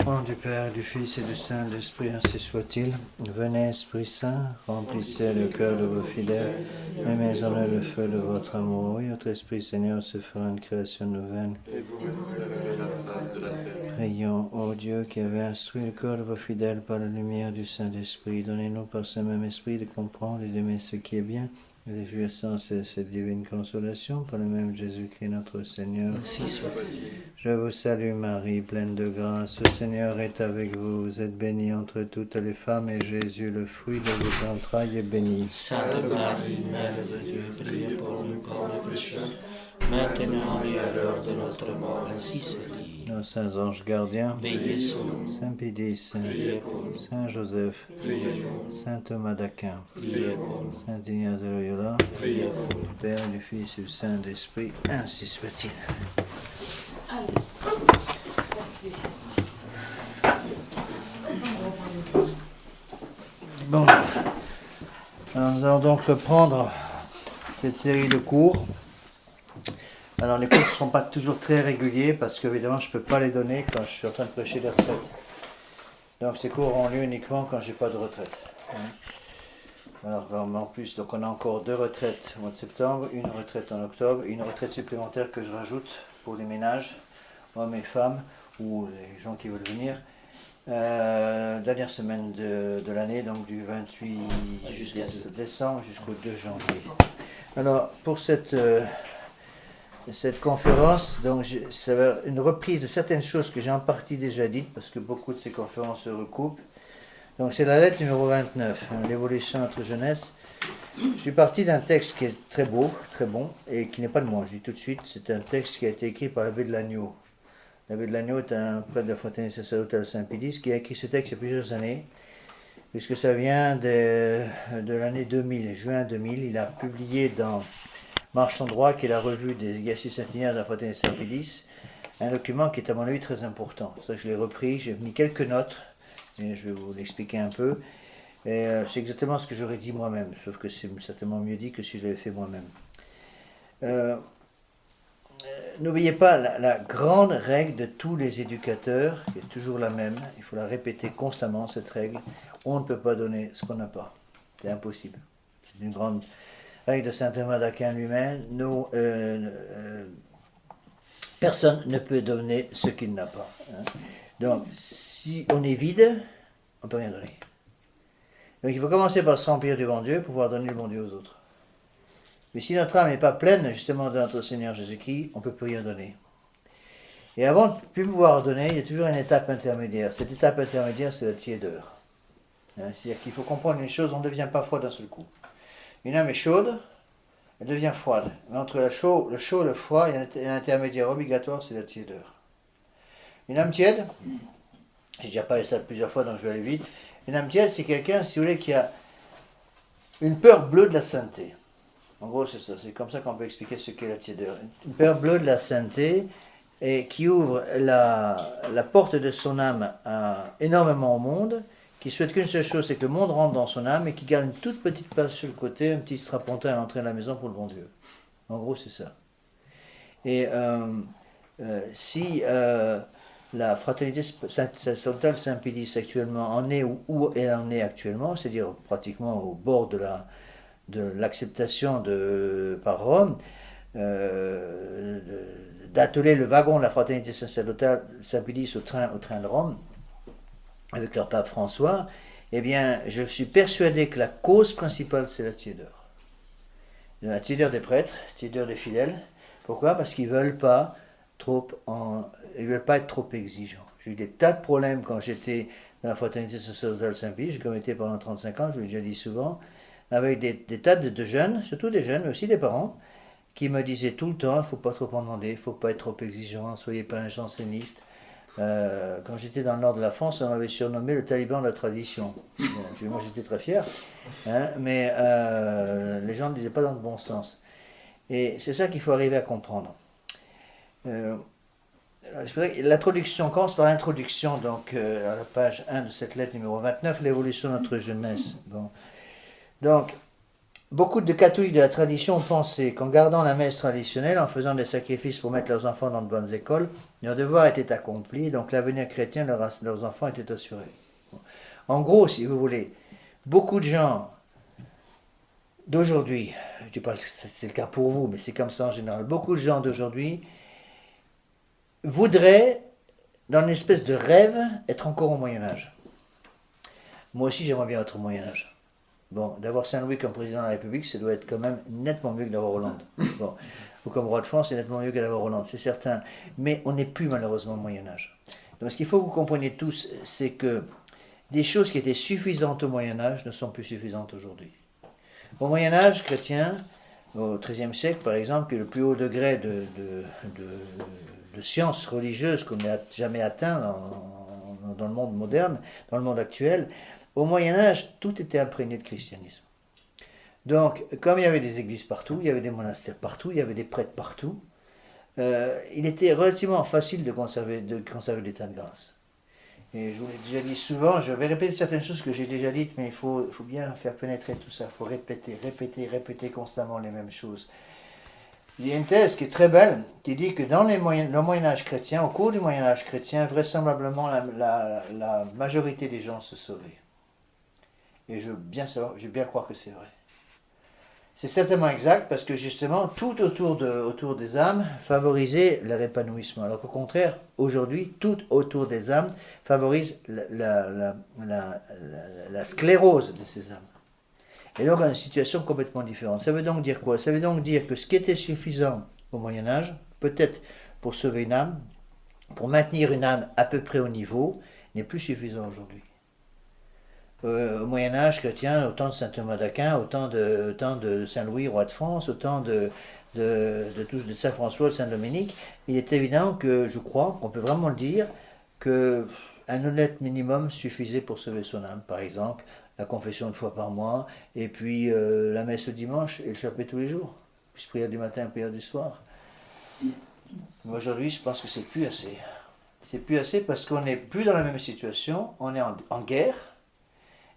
Au nom du Père, du Fils et du Saint-Esprit, ainsi soit-il. Venez, Esprit Saint, remplissez le cœur de vos fidèles, et mettez en eux le feu de votre amour. Oui, votre Esprit, Seigneur, se fera une création nouvelle. Et vous révélerez la face de la terre. Prions, ô Dieu, qui avez instruit le cœur de vos fidèles par la lumière du Saint-Esprit. Donnez-nous par ce même Esprit de comprendre et d'aimer ce qui est bien, et de jouir sans cette divine consolation par le même Jésus-Christ notre Seigneur. Ainsi soit-il. Je vous salue Marie, pleine de grâce. Le Seigneur est avec vous. Vous êtes bénie entre toutes les femmes, et Jésus, le fruit de vos entrailles, est béni. Sainte Marie, Mère de Dieu, priez pour nous pauvres pécheurs, maintenant et à l'heure de notre mort. Ainsi soit-il. Nos saints anges gardiens, Veillez sur nous. Saint Pédis, Priez pour nous. Saint Joseph, Priez pour nous. Saint Thomas d'Aquin, Priez pour nous. Saint Ignace de Loyola, Priez pour nous. du Père, du Fils et du Saint-Esprit, ainsi soit-il. Bon, alors nous allons donc reprendre cette série de cours. Alors les cours ne seront pas toujours très réguliers parce qu'évidemment je ne peux pas les donner quand je suis en train de prêcher les retraites. Donc ces cours ont lieu uniquement quand je n'ai pas de retraite. Alors en plus, donc on a encore 2 retraites au mois de septembre, une retraite en octobre, et une retraite supplémentaire que je rajoute pour les ménages, hommes et femmes, ou les gens qui veulent venir. Dernière semaine de l'année, donc du 28 décembre jusqu'au 2 janvier. Alors pour cette conférence, donc ça va être une reprise de certaines choses que j'ai en partie déjà dites, parce que beaucoup de ces conférences se recoupent. Donc c'est la lettre numéro 29, l'évolution de notre jeunesse. Je suis parti d'un texte qui est très beau, très bon, et qui n'est pas de moi, je dis tout de suite, c'est un texte qui a été écrit par l'abbé de Lagneau. L'abbé de Lagneau est un prêtre de la Fraternité sacerdotale Saint-Pédis qui a écrit ce texte il y a plusieurs années, puisque ça vient de l'année 2000, juin 2000. Il a publié dans Marche en droit, qui est la revue des exercices saint-ignaces de la Fraternité Saint-Pédis, un document qui est à mon avis très important. C'est ça que je l'ai repris, j'ai mis quelques notes, et je vais vous l'expliquer un peu. Et c'est exactement ce que j'aurais dit moi-même, sauf que c'est certainement mieux dit que si je l'avais fait moi-même. N'oubliez pas la grande règle de tous les éducateurs, qui est toujours la même, il faut la répéter constamment, cette règle: on ne peut pas donner ce qu'on n'a pas. C'est impossible. C'est une grande règle de saint Thomas d'Aquin lui-même. Personne ne peut donner ce qu'il n'a pas. Donc, si on est vide, on ne peut rien donner. Donc, il faut commencer par se remplir du bon Dieu pour pouvoir donner le bon Dieu aux autres. Mais si notre âme n'est pas pleine, justement, de notre Seigneur Jésus-Christ, on ne peut plus rien donner. Et avant de plus pouvoir donner, il y a toujours une étape intermédiaire. Cette étape intermédiaire, c'est la tiédeur. C'est-à-dire qu'il faut comprendre une chose, on ne devient pas froid d'un seul coup. Une âme est chaude, elle devient froide. Mais entre le chaud et le froid, il y a un intermédiaire obligatoire, c'est la tiédeur. Une âme tiède, j'ai déjà parlé de ça plusieurs fois, donc je vais aller vite. Une âme tiède, c'est quelqu'un, si vous voulez, qui a une peur bleue de la sainteté. En gros, c'est ça, c'est comme ça qu'on peut expliquer ce qu'est la tiédeur. Une peur bleue de la sainteté, et qui ouvre la porte de son âme énormément au monde, qui souhaite qu'une seule chose, c'est que le monde rentre dans son âme, et qui garde une toute petite place sur le côté, un petit strapontin à l'entrée de la maison pour le bon Dieu. En gros, c'est ça. Et si la fraternité sacerdotale Saint-Pédis actuellement en est où elle en est actuellement, c'est-à-dire pratiquement au bord de l'acceptation par Rome, d'atteler le wagon de la fraternité sacerdotale Saint-Pédis au train de Rome, avec leur pape François, eh bien, je suis persuadé que la cause principale, c'est la tiédeur. La tiédeur des prêtres, la tiédeur des fidèles. Pourquoi ? Parce qu'ils ne veulent pas être trop exigeants. J'ai eu des tas de problèmes quand j'étais dans la fraternité sacerdotale Saint-Pédis, j'ai commetté pendant 35 ans, je l'ai déjà dit souvent, avec des tas de jeunes, surtout des jeunes, mais aussi des parents, qui me disaient tout le temps: il ne faut pas trop en demander, il ne faut pas être trop exigeant, ne soyez pas un janséniste. Quand j'étais dans le nord de la France, on m'avait surnommé le taliban de la tradition. Moi j'étais très fier, mais les gens ne disaient pas dans le bon sens. Et c'est ça qu'il faut arriver à comprendre. L'introduction commence par l'introduction, donc à la page 1 de cette lettre numéro 29, l'évolution de notre jeunesse. Bon. Donc, beaucoup de catholiques de la tradition pensaient qu'en gardant la messe traditionnelle, en faisant des sacrifices pour mettre leurs enfants dans de bonnes écoles, leur devoir était accompli, donc l'avenir chrétien de leurs enfants était assuré. En gros, si vous voulez, beaucoup de gens d'aujourd'hui, je ne dis pas que c'est le cas pour vous, mais c'est comme ça en général, beaucoup de gens d'aujourd'hui voudraient, dans une espèce de rêve, être encore au Moyen-Âge. Moi aussi, j'aimerais bien être au Moyen-Âge. Bon, d'avoir Saint-Louis comme président de la République, ça doit être quand même nettement mieux que d'avoir Hollande. Bon, ou comme roi de France, c'est nettement mieux que d'avoir Hollande, c'est certain. Mais on n'est plus malheureusement au Moyen-Âge. Donc ce qu'il faut que vous compreniez tous, c'est que des choses qui étaient suffisantes au Moyen-Âge ne sont plus suffisantes aujourd'hui. Au Moyen-Âge chrétien, au XIIIe siècle par exemple, que le plus haut degré de science religieuse qu'on n'ait jamais atteint dans le monde moderne, dans le monde actuel, au Moyen-Âge, tout était imprégné de christianisme. Donc, comme il y avait des églises partout, il y avait des monastères partout, il y avait des prêtres partout, il était relativement facile de conserver l'état de grâce. Et je vous l'ai déjà dit souvent, je vais répéter certaines choses que j'ai déjà dites, mais il faut bien faire pénétrer tout ça, il faut répéter constamment les mêmes choses. Il y a une thèse qui est très belle, qui dit que dans le Moyen-Âge chrétien, au cours du Moyen-Âge chrétien, vraisemblablement la majorité des gens se sauvaient. Et je veux bien croire que c'est vrai. C'est certainement exact parce que justement, tout autour des âmes favorisait leur épanouissement. Alors qu'au contraire, aujourd'hui, tout autour des âmes favorise la sclérose de ces âmes. Et donc, on a une situation complètement différente. Ça veut donc dire quoi? Ça veut donc dire que ce qui était suffisant au Moyen-Âge, peut-être pour sauver une âme, pour maintenir une âme à peu près au niveau, n'est plus suffisant aujourd'hui. Au Moyen-Âge chrétien, autant de saint Thomas d'Aquin, autant de Saint-Louis, roi de France, autant de saint François, de saint Dominique, il est évident que, je crois, qu'on peut vraiment le dire, qu'un honnête minimum suffisait pour sauver son âme. Par exemple, la confession une fois par mois, et puis la messe le dimanche et le chapelet tous les jours, puis prière du matin, prière du soir. Mais aujourd'hui, je pense que c'est plus assez. C'est plus assez parce qu'on n'est plus dans la même situation, on est en guerre.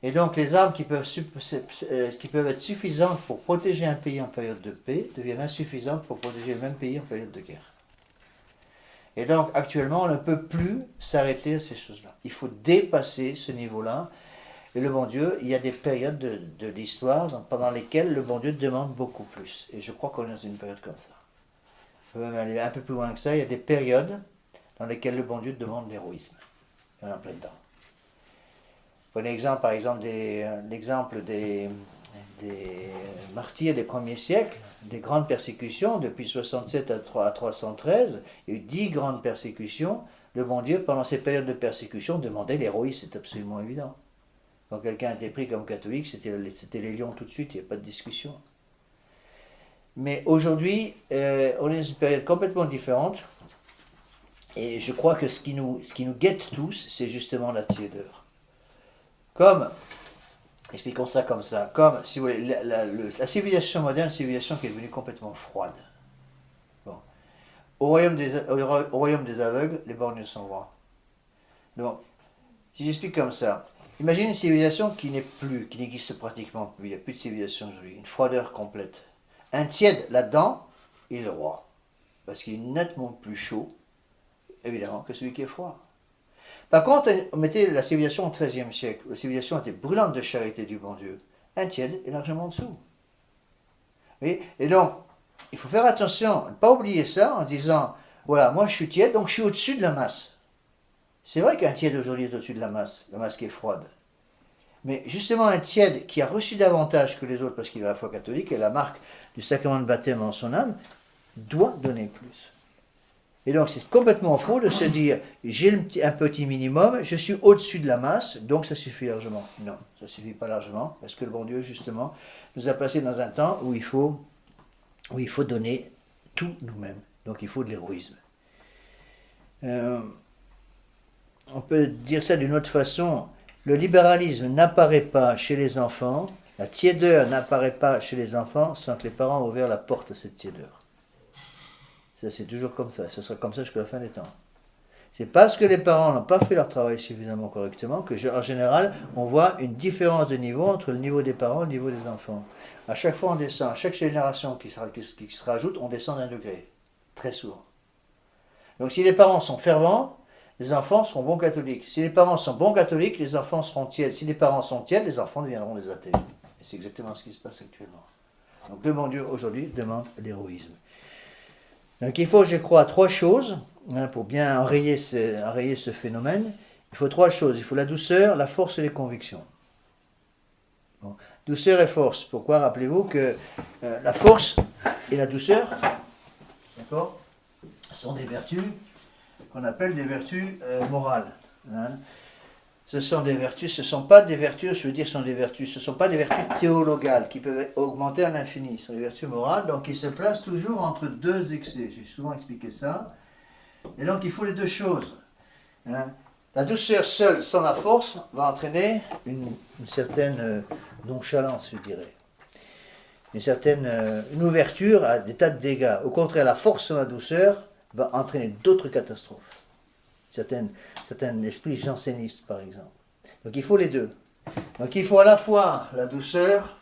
Et donc les armes qui peuvent être suffisantes pour protéger un pays en période de paix deviennent insuffisantes pour protéger le même pays en période de guerre. Et donc actuellement on ne peut plus s'arrêter à ces choses-là. Il faut dépasser ce niveau-là. Et le bon Dieu, il y a des périodes de l'histoire pendant lesquelles le bon Dieu demande beaucoup plus. Et je crois qu'on est dans une période comme ça. On peut même aller un peu plus loin que ça. Il y a des périodes dans lesquelles le bon Dieu demande l'héroïsme. Il y en a plein dedans. Prenez l'exemple, par exemple, l'exemple des martyrs des premiers siècles, des grandes persécutions, depuis 67 à 313, il y a eu 10 grandes persécutions. Le bon Dieu, pendant ces périodes de persécution, demandait l'héroïsme, c'est absolument évident. Quand quelqu'un était pris comme catholique, c'était les lions tout de suite, il n'y a pas de discussion. Mais aujourd'hui, on est dans une période complètement différente, et je crois que ce qui nous guette tous, c'est justement la tiédeur. Comme, expliquons ça comme ça, comme, si vous voulez, la civilisation moderne, une civilisation qui est devenue complètement froide. Bon. Au royaume des aveugles, les borgnes sont rois. Donc, si j'explique comme ça, imaginez une civilisation qui n'existe pratiquement plus, il n'y a plus de civilisation aujourd'hui, une froideur complète. Un tiède là-dedans, il est le roi, parce qu'il est nettement plus chaud, évidemment, que celui qui est froid. Par contre, on mettait la civilisation au XIIIe siècle. La civilisation était brûlante de charité du bon Dieu. Un tiède est largement en dessous. Et donc, il faut faire attention, ne pas oublier ça en disant, voilà, moi je suis tiède, donc je suis au-dessus de la masse. C'est vrai qu'un tiède aujourd'hui est au-dessus de la masse qui est froide. Mais justement, un tiède qui a reçu davantage que les autres parce qu'il a la foi catholique et la marque du sacrement de baptême en son âme, doit donner plus. Et donc c'est complètement faux de se dire j'ai un petit minimum, je suis au-dessus de la masse, donc ça suffit largement. Non, ça ne suffit pas largement, parce que le bon Dieu justement nous a placés dans un temps où il faut donner tout nous-mêmes. Donc il faut de l'héroïsme. On peut dire ça d'une autre façon, le libéralisme n'apparaît pas chez les enfants, la tiédeur n'apparaît pas chez les enfants sans que les parents aient ouvert la porte à cette tiédeur. Ça, c'est toujours comme ça, ce sera comme ça jusqu'à la fin des temps. C'est parce que les parents n'ont pas fait leur travail suffisamment correctement que, en général, on voit une différence de niveau entre le niveau des parents et le niveau des enfants. À chaque fois, on descend. À chaque génération qui se rajoute, on descend d'un degré. Très souvent. Donc, si les parents sont fervents, les enfants seront bons catholiques. Si les parents sont bons catholiques, les enfants seront tièdes. Si les parents sont tièdes, les enfants deviendront des athées. Et c'est exactement ce qui se passe actuellement. Donc, le bon Dieu, aujourd'hui, demande l'héroïsme. Donc, il faut, je crois, 3 choses. Pour bien enrayer ce phénomène, il faut 3 choses. Il faut la douceur, la force et les convictions. Bon. Douceur et force. Pourquoi? Rappelez-vous que la force et la douceur, d'accord, sont des vertus qu'on appelle des vertus morales. Hein. Ce sont des vertus, ce ne sont pas des vertus, je veux dire, ce ne sont pas des vertus théologales qui peuvent augmenter à l'infini. Ce sont des vertus morales, donc ils se placent toujours entre 2 excès. J'ai souvent expliqué ça. Et donc il faut les 2 choses. Hein. La douceur seule, sans la force, va entraîner une certaine nonchalance, je dirais. Une ouverture à des tas de dégâts. Au contraire, la force sans la douceur va entraîner d'autres catastrophes. Certains esprits jansénistes, par exemple. Donc il faut les 2. Donc il faut à la fois la douceur,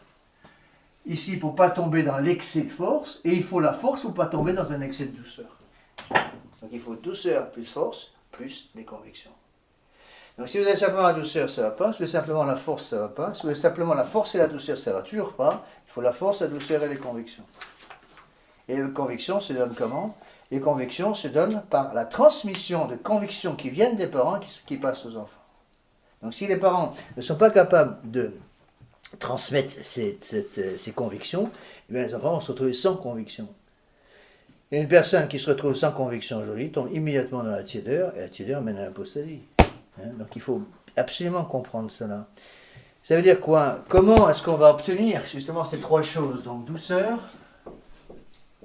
ici pour ne pas tomber dans l'excès de force, et il faut la force pour ne pas tomber dans un excès de douceur. Donc il faut douceur plus force, plus des convictions. Donc si vous avez simplement la douceur, ça ne va pas. Si vous avez simplement la force, ça ne va pas. Si vous avez simplement la force et la douceur, ça ne va toujours pas. Il faut la force, la douceur et les convictions. Et les convictions se donnent comment? Les convictions se donnent par la transmission de convictions qui viennent des parents qui passent aux enfants. Donc si les parents ne sont pas capables de transmettre ces convictions, eh bien, les enfants vont se retrouver sans conviction. Et une personne qui se retrouve sans conviction aujourd'hui tombe immédiatement dans la tiédeur, et la tiédeur mène à l'apostasie. Hein, donc il faut absolument comprendre cela. Ça veut dire quoi? Comment est-ce qu'on va obtenir justement ces 3 choses? Donc douceur.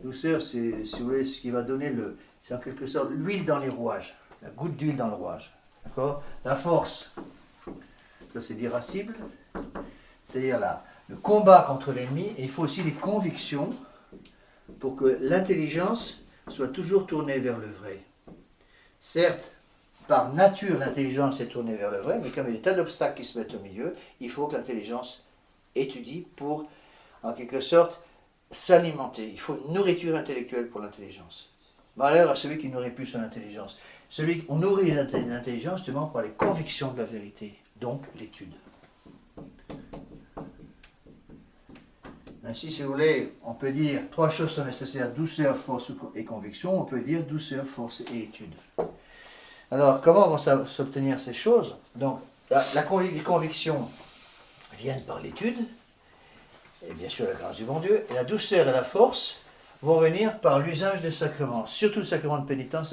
Douceur, c'est, si vous voulez, ce qui va donner c'est en quelque sorte l'huile dans les rouages. La goutte d'huile dans le rouage. D'accord? La force, ça c'est l'irascible. C'est-à-dire le combat contre l'ennemi. Et il faut aussi les convictions pour que l'intelligence soit toujours tournée vers le vrai. Certes, par nature, l'intelligence est tournée vers le vrai, mais comme il y a des tas d'obstacles qui se mettent au milieu, il faut que l'intelligence étudie pour, en quelque sorte, s'alimenter. Il faut une nourriture intellectuelle pour l'intelligence. Malheur à celui qui nourrit plus son intelligence. On nourrit l'intelligence justement par les convictions de la vérité, donc l'étude. Ainsi, si vous voulez, on peut dire 3 choses sont nécessaires, douceur, force et conviction. On peut dire douceur, force et étude. Alors, comment vont s'obtenir ces choses? Donc, les convictions viennent par l'étude, et bien sûr la grâce du bon Dieu, et la douceur et la force vont venir par l'usage des sacrements, surtout le sacrement de pénitence,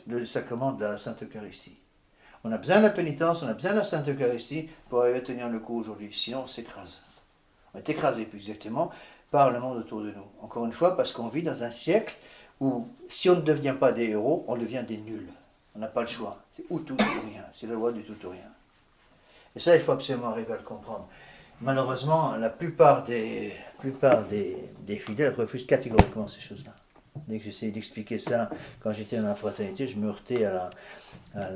le sacrement de la Sainte Eucharistie. On a besoin de la pénitence, on a besoin de la Sainte Eucharistie pour arriver à tenir le coup aujourd'hui, sinon on s'écrase. On est écrasé plus exactement par le monde autour de nous. Encore une fois, parce qu'on vit dans un siècle où si on ne devient pas des héros, on devient des nuls. On n'a pas le choix. C'est ou tout ou rien. C'est la loi du tout ou rien. Et ça, il faut absolument arriver à le comprendre. Malheureusement, la plupart des fidèles refusent catégoriquement ces choses-là. Dès que j'essayais d'expliquer ça, quand j'étais dans la fraternité, je me heurtais à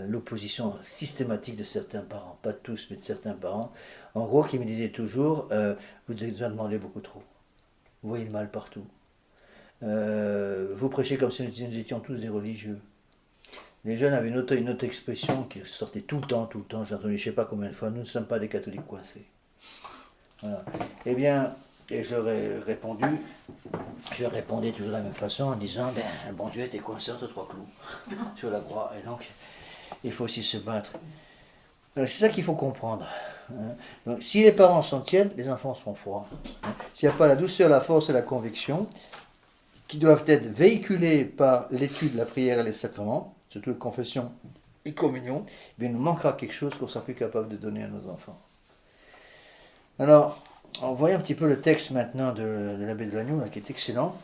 l'opposition systématique de certains parents. Pas tous, mais de certains parents. En gros, qui me disaient toujours, vous devez en demander beaucoup trop. Vous voyez le mal partout. Vous prêchez comme si nous étions tous des religieux. Les jeunes avaient une autre expression qui sortait tout le temps. J'ai entendu je ne sais pas combien de fois, nous ne sommes pas des catholiques coincés. Voilà. Eh bien, et je répondais toujours de la même façon en disant, le bon Dieu était coincé entre 3 clous sur la croix, et donc il faut aussi se battre. C'est ça qu'il faut comprendre. Hein. Donc, si les parents sont tièdes, les enfants seront froids. Hein. S'il n'y a pas la douceur, la force et la conviction, qui doivent être véhiculées par l'étude, la prière et les sacrements, surtout la confession et communion, eh bien, il nous manquera quelque chose qu'on ne sera plus capable de donner à nos enfants. Alors, on voit un petit peu le texte maintenant de l'abbé de Lannion, qui est excellent.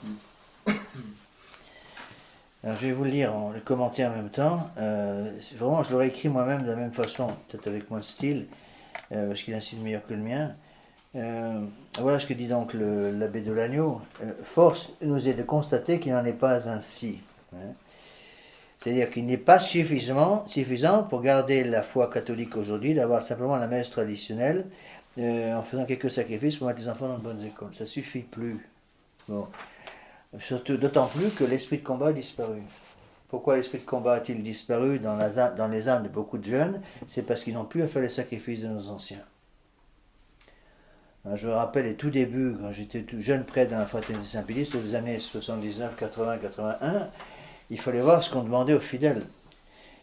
Alors, je vais vous le lire, le commenter en même temps. Vraiment, je l'aurais écrit moi-même de la même façon, peut-être avec moins de style, parce qu'il a un style meilleur que le mien. Voilà ce que dit donc l'abbé de Lannion. Force nous est de constater qu'il n'en est pas ainsi. Hein. C'est-à-dire qu'il n'est pas suffisant pour garder la foi catholique aujourd'hui, d'avoir simplement la messe traditionnelle, en faisant quelques sacrifices pour mettre les enfants dans de bonnes écoles. Ça ne suffit plus. Bon. Surtout, d'autant plus que l'esprit de combat a disparu. Pourquoi l'esprit de combat a-t-il disparu dans les âmes de beaucoup de jeunes? C'est parce qu'ils n'ont plus à faire les sacrifices de nos anciens. Je me rappelle les tout débuts, quand j'étais tout jeune prêtre dans la fraternité Saint-Pédis, aux années 79, 80, 81, il fallait voir ce qu'on demandait aux fidèles.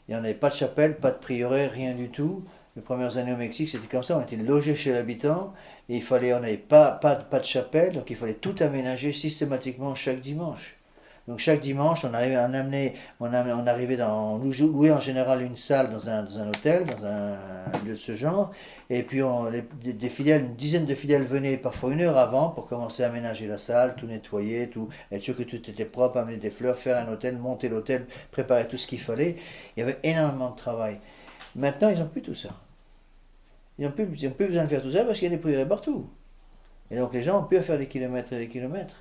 Il n'y en avait pas de chapelle, pas de prieuré, rien du tout. Les premières années au Mexique, c'était comme ça, on était logés chez l'habitant, et on n'avait pas de chapelle, donc il fallait tout aménager systématiquement chaque dimanche. Donc chaque dimanche, on arrivait on louait en général une salle dans un hôtel, dans un lieu de ce genre, et puis des fidèles, une dizaine de fidèles venaient parfois 1 heure avant pour commencer à aménager la salle, tout nettoyer, tout, être sûr que tout était propre, amener des fleurs, faire un hôtel, monter l'hôtel, préparer tout ce qu'il fallait. Il y avait énormément de travail. Maintenant, ils n'ont plus tout ça. Ils n'ont plus besoin de faire tout ça parce qu'il y a des prieurés partout. Et donc les gens ont pu faire des kilomètres et des kilomètres.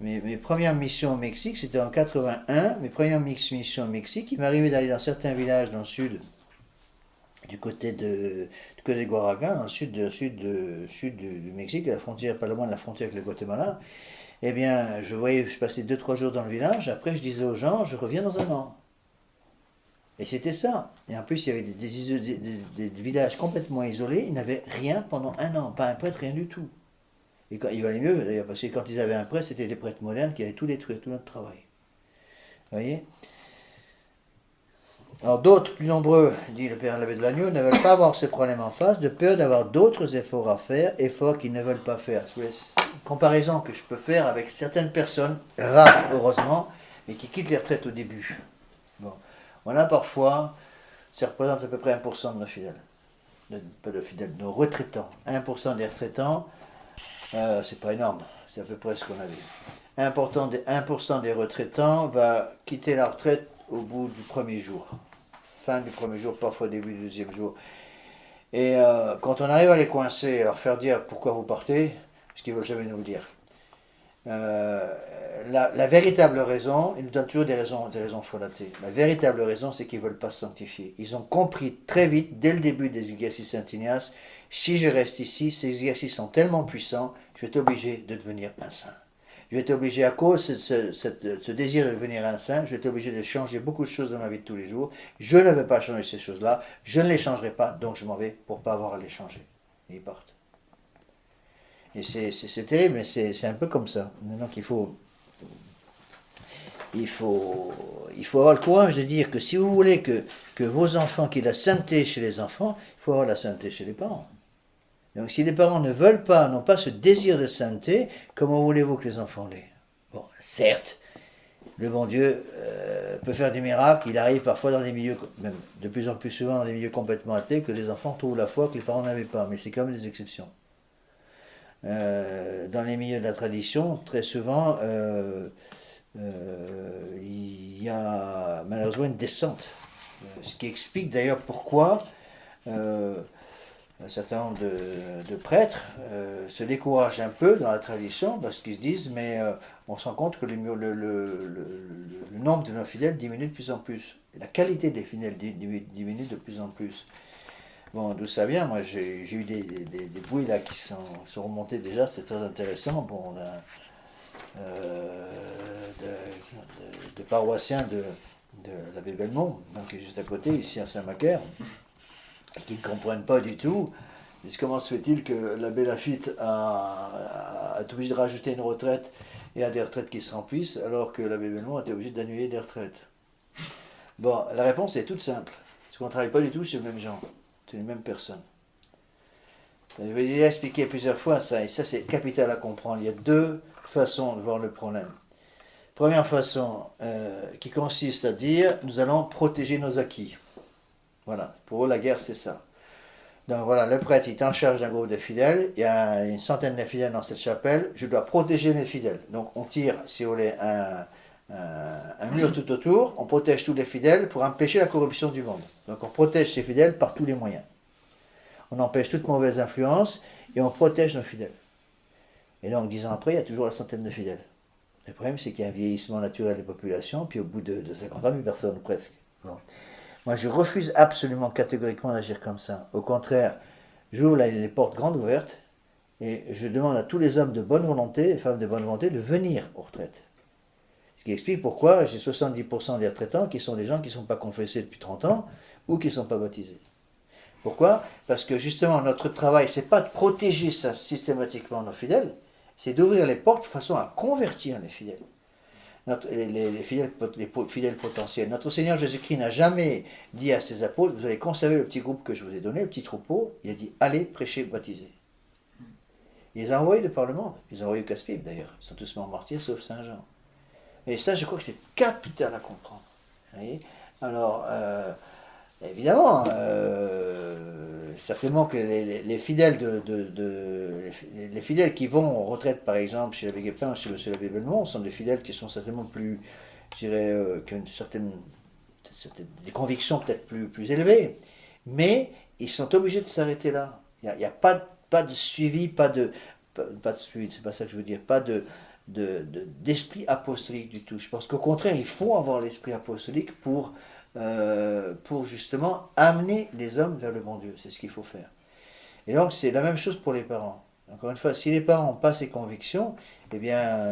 Mes premières missions au Mexique, c'était en 81. Mes premières missions au Mexique, il m'arrivait d'aller dans certains villages dans le sud, du côté de Guaraga, dans le sud du Mexique, à la frontière, pas loin de la frontière avec le Guatemala. Eh bien, je passais 2-3 jours dans le village, après je disais aux gens, je reviens dans 1 an. Et c'était ça. Et en plus, il y avait des villages complètement isolés, ils n'avaient rien pendant 1 an, pas un prêtre, rien du tout. Et il valait mieux d'ailleurs, parce que quand ils avaient un prêtre, c'était des prêtres modernes qui avaient tout détruit, tout notre travail. Vous voyez? Alors d'autres, plus nombreux, dit le père l'abbé de l'Agneau, ne veulent pas avoir ce problème en face, de peur d'avoir d'autres efforts à faire, efforts qu'ils ne veulent pas faire. C'est une comparaison que je peux faire avec certaines personnes, rares heureusement, mais qui quittent les retraites au début. Bon. On a parfois, ça représente à peu près 1% de nos fidèles. Pas de fidèles, de nos retraitants. 1% des retraitants, c'est pas énorme, c'est à peu près ce qu'on avait. 1% des retraitants va quitter la retraite au bout du 1er jour. Fin du 1er jour, parfois début du 2e jour. Et quand on arrive à les coincer, à leur faire dire pourquoi vous partez, ce qu'ils ne veulent jamais nous le dire. La véritable raison, ils nous donnent toujours des raisons follatées. La véritable raison, c'est qu'ils ne veulent pas se sanctifier. Ils ont compris très vite, dès le début des exercices Saint-Ignace, si je reste ici, ces exercices sont tellement puissants, je vais être obligé de devenir un saint. Je vais être obligé, à cause de ce désir de devenir un saint, je vais être obligé de changer beaucoup de choses dans ma vie de tous les jours. Je ne vais pas changer ces choses-là, je ne les changerai pas, donc je m'en vais pour ne pas avoir à les changer. Et ils partent. Et c'est terrible, mais c'est un peu comme ça. Donc il faut avoir le courage de dire que si vous voulez que vos enfants, qu'il y ait la sainteté chez les enfants, il faut avoir la sainteté chez les parents. Donc si les parents ne veulent pas, n'ont pas ce désir de sainteté, comment voulez-vous que les enfants l'aient? Bon, certes, le bon Dieu peut faire des miracles, il arrive parfois dans des milieux, même de plus en plus souvent dans des milieux complètement athées, que les enfants trouvent la foi que les parents n'avaient pas, mais c'est quand même des exceptions. Dans les milieux de la tradition, très souvent, il y a malheureusement une descente. Ce qui explique d'ailleurs pourquoi un certain nombre de prêtres se découragent un peu dans la tradition, parce qu'ils se disent, mais on se rend compte que le nombre de nos fidèles diminue de plus en plus. Et la qualité des fidèles diminue de plus en plus. Bon, d'où ça vient? Moi, j'ai eu des bruits là qui sont remontés déjà, c'est très intéressant. Bon, de paroissiens de l'abbé Belmont, donc juste à côté, ici à Saint-Macaire, qui ne comprennent pas du tout. Ils disent, comment se fait-il que l'abbé Laffitte a été obligé de rajouter une retraite et a des retraites qui se remplissent, alors que l'abbé Belmont a été obligé d'annuler des retraites? Bon, la réponse est toute simple. Parce qu'on ne travaille pas du tout sur les mêmes gens. C'est les mêmes personnes. Je vais déjà expliquer plusieurs fois ça, et ça c'est capital à comprendre. Il y a 2 façons de voir le problème. Première façon, qui consiste à dire, nous allons protéger nos acquis. Voilà, pour eux la guerre c'est ça. Donc voilà, le prêtre est en charge d'un groupe de fidèles, il y a une centaine de fidèles dans cette chapelle, je dois protéger mes fidèles. Donc on tire, si vous voulez, un mur tout autour, on protège tous les fidèles pour empêcher la corruption du monde. Donc on protège ces fidèles par tous les moyens. On empêche toute mauvaise influence et on protège nos fidèles. Et donc 10 ans après, il y a toujours la centaine de fidèles. Le problème, c'est qu'il y a un vieillissement naturel des populations, puis au bout de 50 ans, plus personne, presque. Bon. Moi, je refuse absolument catégoriquement d'agir comme ça. Au contraire, j'ouvre les portes grandes ouvertes et je demande à tous les hommes de bonne volonté, les femmes de bonne volonté, de venir aux retraites. Ce qui explique pourquoi j'ai 70% des retraitants qui sont des gens qui ne sont pas confessés depuis 30 ans ou qui ne sont pas baptisés. Pourquoi? Parce que justement, notre travail, c'est pas de protéger ça systématiquement nos fidèles, c'est d'ouvrir les portes de façon à convertir les fidèles. Les fidèles potentiels. Notre Seigneur Jésus-Christ n'a jamais dit à ses apôtres, vous allez conserver le petit groupe que je vous ai donné, le petit troupeau, il a dit, allez prêcher, baptiser. Il les a envoyés de par le monde, ils les ont envoyés au casse-pipe d'ailleurs, ils sont tous morts martyrs sauf Saint Jean. Et ça, je crois que c'est capital à comprendre. Vous voyez? Alors, évidemment, certainement que les fidèles les fidèles qui vont en retraite, par exemple, chez l'abbé Guépin, chez M. l'abbé Belmont, sont des fidèles qui sont certainement plus, je dirais, qui ont des convictions peut-être plus élevées, mais ils sont obligés de s'arrêter là. Il n'y a pas de suivi, pas de suivi, c'est pas ça que je veux dire, pas d'esprit apostolique du tout. Je pense qu'au contraire, il faut avoir l'esprit apostolique pour justement amener les hommes vers le bon Dieu. C'est ce qu'il faut faire. Et donc, c'est la même chose pour les parents. Encore une fois, si les parents n'ont pas ces convictions, eh bien,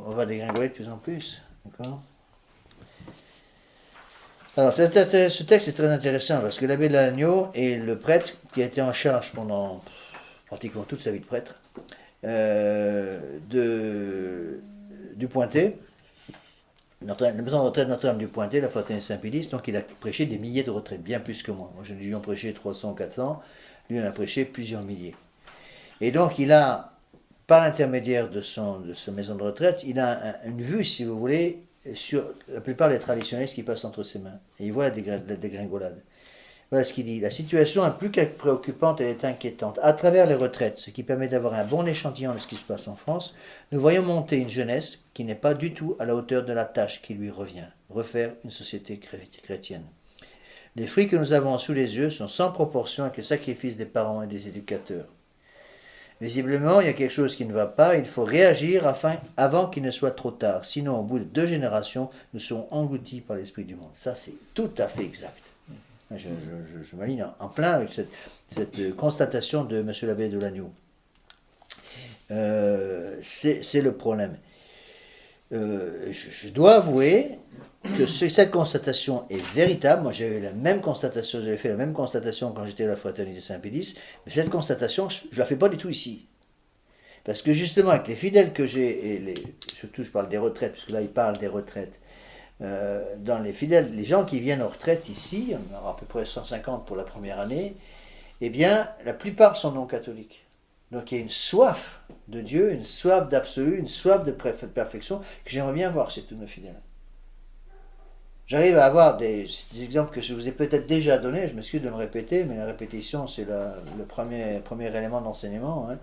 on va dégringoler de plus en plus. D'accord ? Alors, ce texte est très intéressant parce que l'abbé de Lannion est le prêtre qui a été en charge pendant pratiquement toute sa vie de prêtre du Pointet, la maison de retraite Notre-Dame du Pointet, la Fraternité Saint-Pédis. Donc il a prêché des milliers de retraites, bien plus que moi. Moi, j'ai dû en prêcher 300, 400, lui en a prêché plusieurs milliers. Et donc il a, par l'intermédiaire de sa maison de retraite, il a une vue, si vous voulez, sur la plupart des traditionnalistes qui passent entre ses mains. Et il voit la dégringolade. Voilà ce qu'il dit. La situation est plus que préoccupante, elle est inquiétante. À travers les retraites, ce qui permet d'avoir un bon échantillon de ce qui se passe en France, nous voyons monter une jeunesse qui n'est pas du tout à la hauteur de la tâche qui lui revient, refaire une société chrétienne. Les fruits que nous avons sous les yeux sont sans proportion avec le sacrifice des parents et des éducateurs. Visiblement, il y a quelque chose qui ne va pas, il faut réagir avant qu'il ne soit trop tard. Sinon, au bout de 2 générations, nous serons engloutis par l'esprit du monde. Ça, c'est tout à fait exact. Je m'aligne en plein avec cette constatation de M. l'abbé de Lannion. C'est le problème. Je dois avouer que cette constatation est véritable. Moi, j'avais fait la même constatation quand j'étais à la Fraternité Saint-Pédis, mais cette constatation, je ne la fais pas du tout ici. Parce que justement, avec les fidèles que j'ai, surtout je parle des retraites, puisque là, il parle des retraites, dans les fidèles, les gens qui viennent en retraite ici, on aura à peu près 150 pour la première année, eh bien, la plupart sont non catholiques. Donc il y a une soif de Dieu, une soif d'absolu, une soif de perfection que j'aimerais bien voir chez tous nos fidèles. J'arrive à avoir des exemples que je vous ai peut-être déjà donnés, je m'excuse de me répéter, mais la répétition c'est le premier élément d'enseignement. Hein.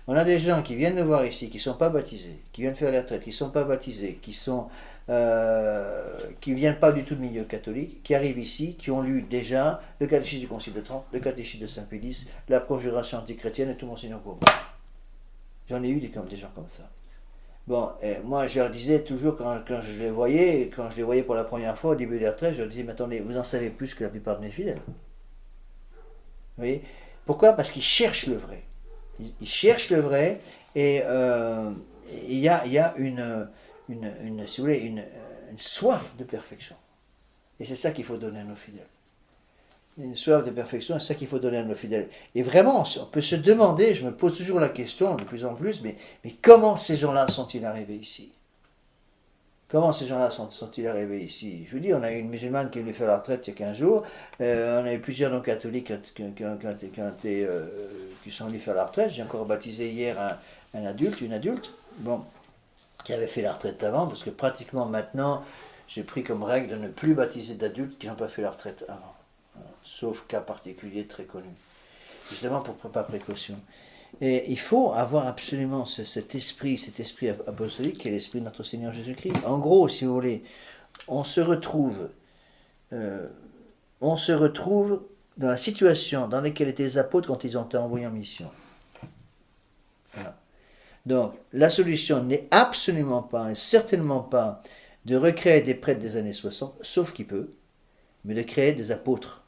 On a des gens qui viennent nous voir ici, qui ne sont pas baptisés, qui viennent faire la retraite, qui ne sont pas baptisés, qui ne viennent pas du tout de milieu catholique, qui arrivent ici, qui ont lu déjà le catéchisme du Concile de Trente, le catéchisme de Saint-Pédis, la conjuration antichrétienne et tout Monseigneur Bourbon. J'en ai eu des gens comme ça. Bon, moi je leur disais toujours quand je les voyais pour la première fois au début des retraites, je leur disais, mais attendez, vous en savez plus que la plupart de mes fidèles. Vous voyez ? Pourquoi ? Parce qu'ils cherchent le vrai. Ils cherchent le vrai et il y a si vous voulez, une soif de perfection. Et c'est ça qu'il faut donner à nos fidèles. Une soif de perfection, c'est ça qu'il faut donner à nos fidèles. Et vraiment, on peut se demander, je me pose toujours la question de plus en plus, mais comment ces gens-là sont-ils arrivés ici ? Comment ces gens-là sont-ils arrivés ici ? Je vous dis, on a eu une musulmane qui est venue faire la retraite il y a 15 jours, on a eu plusieurs non-catholiques qui sont venus faire la retraite. J'ai encore baptisé hier une adulte, bon, qui avait fait la retraite avant, parce que pratiquement maintenant, j'ai pris comme règle de ne plus baptiser d'adultes qui n'ont pas fait la retraite avant. Sauf cas particulier très connu. Justement par précaution. Et il faut avoir absolument cet esprit apostolique qui est l'esprit de notre Seigneur Jésus-Christ. En gros, si vous voulez, on se retrouve dans la situation dans laquelle étaient les apôtres quand ils ont été envoyés en mission. Voilà. Donc, la solution n'est absolument pas, et certainement pas, de recréer des prêtres des années 60, sauf qui peut, mais de créer des apôtres.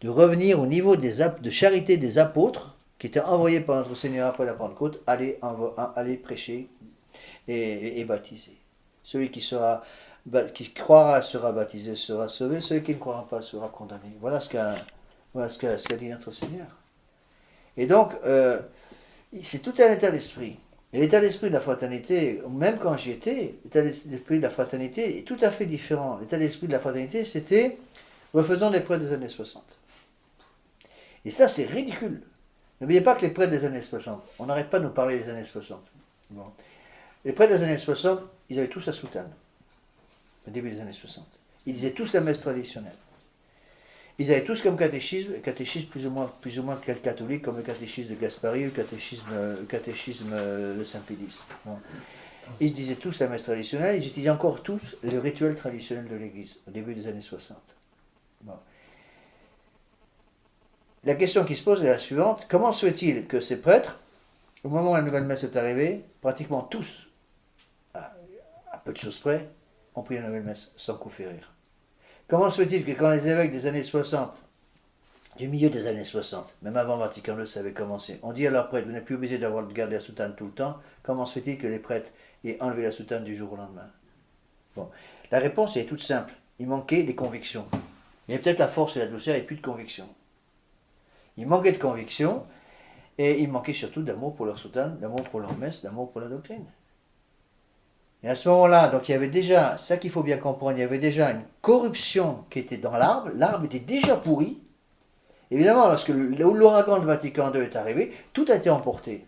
De revenir au niveau de charité des apôtres, qui étaient envoyés par notre Seigneur après la Pentecôte, aller prêcher et baptiser. Celui qui croira sera baptisé, sera sauvé, celui qui ne croira pas sera condamné. Voilà ce qu'a dit notre Seigneur. Et donc, c'est tout un état d'esprit. Et l'état d'esprit de la fraternité, même quand j'y étais, l'état d'esprit de la fraternité est tout à fait différent. L'état d'esprit de la fraternité, c'était refaisons les prêtres des années 60. Et ça, c'est ridicule. N'oubliez pas que les prêtres des années 60, on n'arrête pas de nous parler des années 60. Bon. Les prêtres des années 60, ils avaient tous la soutane, au début des années 60. Ils disaient tous la messe traditionnelle. Ils avaient tous comme catéchisme plus ou moins catholique, comme le catéchisme de Gaspari ou le catéchisme de Saint-Pédis. Bon. Ils disaient tous la messe traditionnelle, ils utilisaient encore tous le rituel traditionnel de l'Église, au début des années 60. Bon. La question qui se pose est la suivante, comment se fait-il que ces prêtres, au moment où la nouvelle messe est arrivée, pratiquement tous, à peu de choses près, ont pris la nouvelle messe sans coup férir? Comment se fait-il que quand les évêques des années 60, du milieu des années 60, même avant Vatican II, ça avait commencé, on dit à leurs prêtres, vous n'êtes plus obligés de garder la soutane tout le temps, comment se fait-il que les prêtres aient enlevé la soutane du jour au lendemain? Bon, la réponse est toute simple, il manquait des convictions. Il y avait peut-être la force et la douceur, et plus de convictions. Il manquait de convictions, et il manquait surtout d'amour pour leur soutane, d'amour pour leur messe, d'amour pour la doctrine. Et à ce moment-là, donc il y avait déjà, ça qu'il faut bien comprendre, il y avait déjà une corruption qui était dans l'arbre était déjà pourri. Évidemment, lorsque l'ouragan de Vatican II est arrivé, tout a été emporté.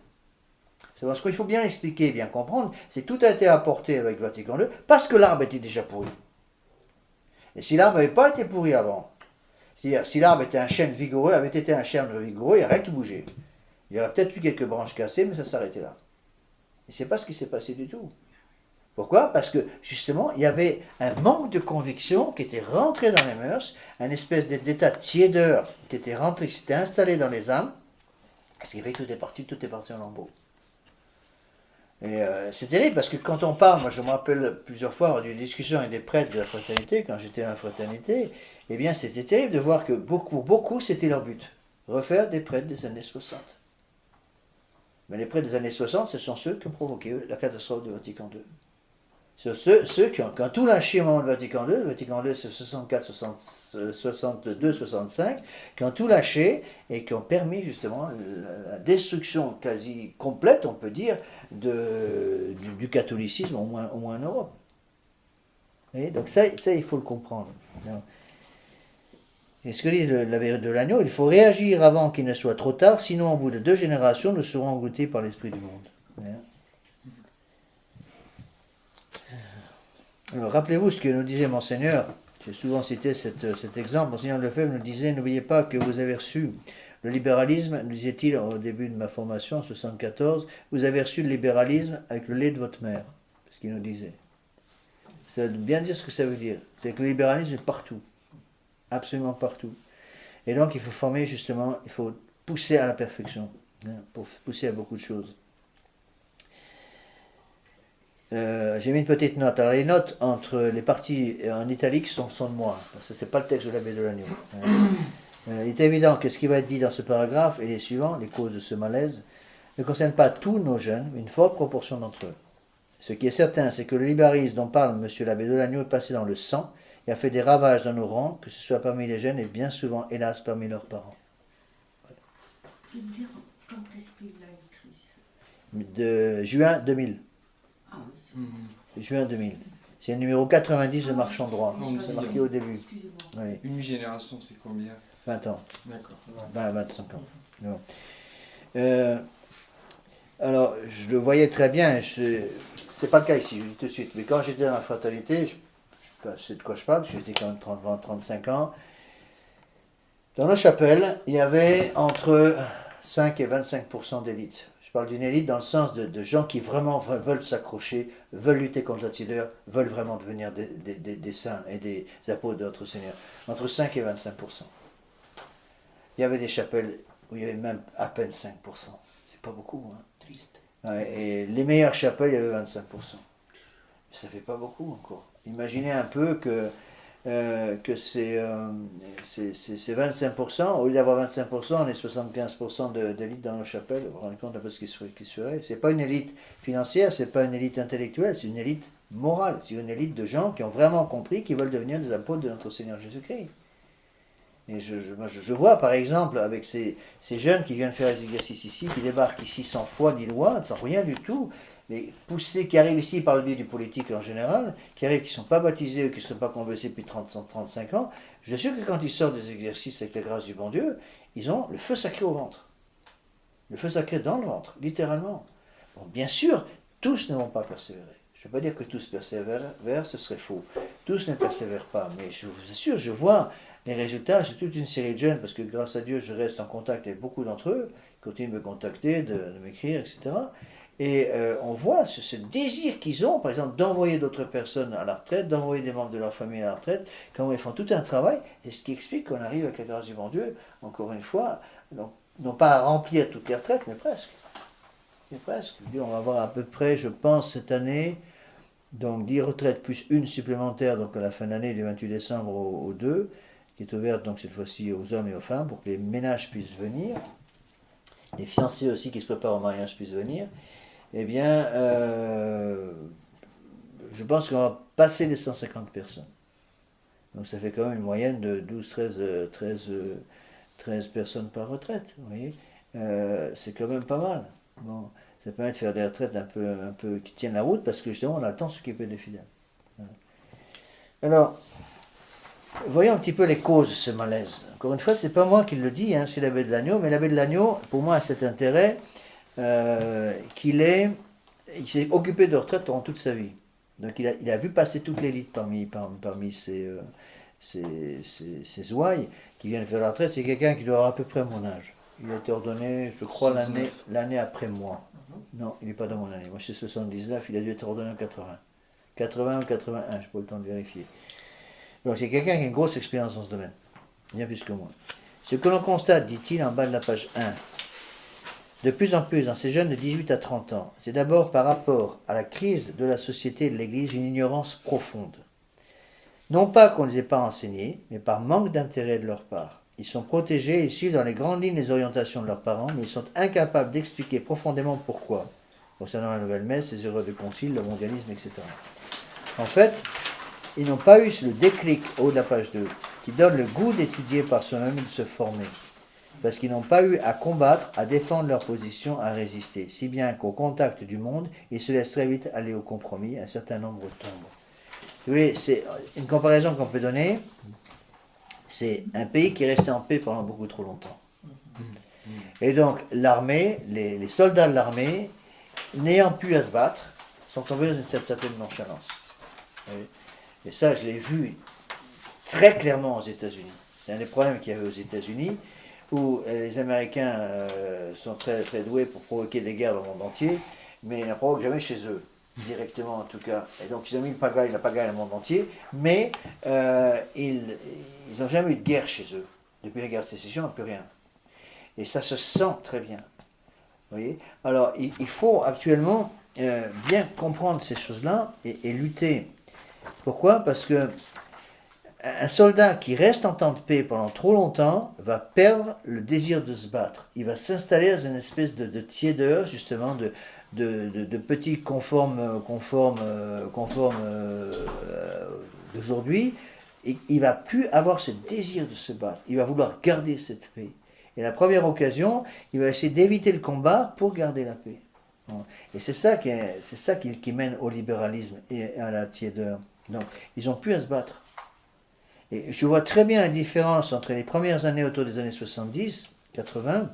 C'est parce qu'il faut bien expliquer, bien comprendre, c'est tout a été emporté avec Vatican II, parce que l'arbre était déjà pourri. Et si l'arbre n'avait pas été pourri avant, c'est-à-dire si l'arbre était un chêne vigoureux, avait été un chêne vigoureux, il n'y a rien qui bougeait. Il y aurait peut-être eu quelques branches cassées, mais ça s'arrêtait là. Et c'est pas ce qui s'est passé du tout. Pourquoi? Parce que, justement, il y avait un manque de conviction qui était rentré dans les mœurs, un espèce d'état de tiédeur qui était rentré, qui s'était installé dans les âmes, ce qui fait que tout est parti en lambeaux. Et c'est terrible, parce que quand on parle, moi je me rappelle plusieurs fois d'une discussion avec des prêtres de la fraternité, quand j'étais dans la fraternité, eh bien c'était terrible de voir que beaucoup c'était leur but, refaire des prêtres des années 60. Mais les prêtres des années 60, ce sont ceux qui ont provoqué la catastrophe de Vatican II. Ceux qui ont tout lâché au moment de Vatican II c'est 64, 62, 65, qui ont tout lâché et qui ont permis justement la destruction quasi complète, on peut dire, du catholicisme, au moins en Europe. Et donc ça, il faut le comprendre. Et ce que dit l'abbé de Lannion, il faut réagir avant qu'il ne soit trop tard, sinon au bout de 2 générations, nous serons engloutis par l'esprit du monde. Alors, rappelez-vous ce que nous disait Monseigneur, j'ai souvent cité cet exemple, Monseigneur Lefebvre nous disait, n'oubliez pas que vous avez reçu le libéralisme, nous disait-il au début de ma formation, en 1974, vous avez reçu le libéralisme avec le lait de votre mère, c'est ce qu'il nous disait. Ça veut bien dire ce que ça veut dire, c'est que le libéralisme est partout, absolument partout. Et donc il faut former justement, il faut pousser à la perfection, pour pousser à beaucoup de choses. J'ai mis une petite note. Alors les notes entre les parties en italique sont de moi. Ce n'est pas le texte de l'abbé de Lannion. Il est évident que ce qui va être dit dans ce paragraphe et les suivants, les causes de ce malaise, ne concernent pas tous nos jeunes, mais une forte proportion d'entre eux. Ce qui est certain, c'est que le libéralisme dont parle M. l'abbé de Lannion est passé dans le sang et a fait des ravages dans nos rangs, que ce soit parmi les jeunes et bien souvent, hélas, parmi leurs parents. Tu veux dire quand est-ce qu'il a écrit ça? De juin 2000. Ah oui, c'est Juin 2000. C'est le numéro 90 de Marchand Droit. C'est marqué au début. Excusez-moi. Oui, Une génération, c'est combien? 20 ans. D'accord. 25 ans. Non. Alors, je le voyais très bien. C'est pas le cas ici, je dis tout de suite. Mais quand j'étais dans la fraternité, je sais de quoi je parle, parce que j'étais quand même 35 ans. Dans nos chapelles, il y avait entre 5 et 25% d'élite. Je parle d'une élite dans le sens de gens qui vraiment veulent s'accrocher, veulent lutter contre la tideur, veulent vraiment devenir des saints et des apôtres de notre Seigneur. Entre 5 et 25%. Il y avait des chapelles où il y avait même à peine 5%. C'est pas beaucoup, hein. Triste. Ouais, et les meilleures chapelles, il y avait 25%. Mais ça fait pas beaucoup encore. Imaginez un peu que c'est 25%. Au lieu d'avoir 25%, on est 75% d'élite dans nos chapelles. Vous vous rendez compte un peu ce qui se ferait. C'est pas une élite financière, c'est pas une élite intellectuelle, c'est une élite morale. C'est une élite de gens qui ont vraiment compris qu'ils veulent devenir des apôtres de notre Seigneur Jésus-Christ. Et je vois par exemple avec ces jeunes qui viennent faire les exercices ici, qui débarquent ici sans foi ni loi, sans rien du tout, mais poussés, qui arrivent ici par le biais du politique en général, qui arrivent, qui ne sont pas baptisés ou qui ne sont pas convertis depuis 35 ans, je suis sûr que quand ils sortent des exercices avec la grâce du bon Dieu, ils ont le feu sacré au ventre. Le feu sacré dans le ventre, littéralement. Bon, bien sûr, tous ne vont pas persévérer. Je ne veux pas dire que tous persévèrent, ce serait faux. Tous ne persévèrent pas, mais je vous assure, je vois les résultats, c'est toute une série de jeunes, parce que grâce à Dieu, je reste en contact avec beaucoup d'entre eux, ils continuent de me contacter, de m'écrire, etc. Et on voit ce désir qu'ils ont, par exemple, d'envoyer d'autres personnes à la retraite, d'envoyer des membres de leur famille à la retraite, quand ils font tout un travail, et ce qui explique qu'on arrive avec la grâce du bon Dieu, encore une fois, non pas à remplir toutes les retraites, mais presque. Mais presque. On va avoir à peu près, je pense, cette année, donc 10 retraites plus une supplémentaire, donc à la fin de l'année, du 28 décembre au 2, qui est ouverte donc cette fois-ci aux hommes et aux femmes, pour que les ménages puissent venir, les fiancés aussi qui se préparent au mariage puissent venir. Eh bien, je pense qu'on va passer les 150 personnes. Donc ça fait quand même une moyenne de 13 personnes par retraite, vous voyez. C'est quand même pas mal. Bon, ça permet de faire des retraites un peu qui tiennent la route, parce que justement, on a le temps de s'occuper des fidèles. Alors, voyons un petit peu les causes de ce malaise. Encore une fois, c'est pas moi qui le dis, hein, c'est l'abbé de Lannion, mais l'abbé de Lannion, pour moi, a cet intérêt il s'est occupé de retraite durant toute sa vie. Donc il a vu passer toute l'élite parmi ses ouailles qui viennent faire la retraite. C'est quelqu'un qui doit avoir à peu près mon âge. Il a été ordonné, je crois, l'année après moi. Non, il n'est pas dans mon année. Moi, je suis 79, il a dû être ordonné en 80. 80 ou 81, je n'ai pas le temps de vérifier. Donc c'est quelqu'un qui a une grosse expérience dans ce domaine, bien plus que moi. Ce que l'on constate, dit-il en bas de la page 1, de plus en plus dans ces jeunes de 18 à 30 ans, c'est d'abord par rapport à la crise de la société et de l'Église une ignorance profonde. Non pas qu'on ne les ait pas enseignés, mais par manque d'intérêt de leur part. Ils sont protégés et suivent dans les grandes lignes les orientations de leurs parents, mais ils sont incapables d'expliquer profondément pourquoi, concernant la nouvelle messe, les erreurs de concile, le mondialisme, etc. En fait, ils n'ont pas eu le déclic, au haut de la page 2, qui donne le goût d'étudier par soi-même et de se former. Parce qu'ils n'ont pas eu à combattre, à défendre leur position, à résister. Si bien qu'au contact du monde, ils se laissent très vite aller au compromis, un certain nombre tombent. Vous voyez, c'est une comparaison qu'on peut donner, c'est un pays qui est resté en paix pendant beaucoup trop longtemps. Et donc l'armée, les soldats de l'armée, n'ayant plus à se battre, sont tombés dans une certaine nonchalance. Et ça, je l'ai vu très clairement aux États-Unis. C'est un des problèmes qu'il y avait aux États-Unis, où les Américains sont très, très doués pour provoquer des guerres dans le monde entier, mais ils n'en provoquent jamais chez eux, directement en tout cas. Et donc ils ont mis la pagaille dans le monde entier, mais ils n'ont jamais eu de guerre chez eux. Depuis la guerre de sécession, plus rien. Et ça se sent très bien. Vous voyez ? Alors il faut actuellement bien comprendre ces choses-là et lutter. Pourquoi ? Parce que un soldat qui reste en temps de paix pendant trop longtemps va perdre le désir de se battre. Il va s'installer dans une espèce de tiédeur, justement, de petits conformes d'aujourd'hui. Et il va plus avoir ce désir de se battre. Il va vouloir garder cette paix. Et la première occasion, il va essayer d'éviter le combat pour garder la paix. Et c'est ça qui mène au libéralisme et à la tiédeur. Donc, ils n'ont plus à se battre. Et je vois très bien la différence entre les premières années autour des années 70, 80,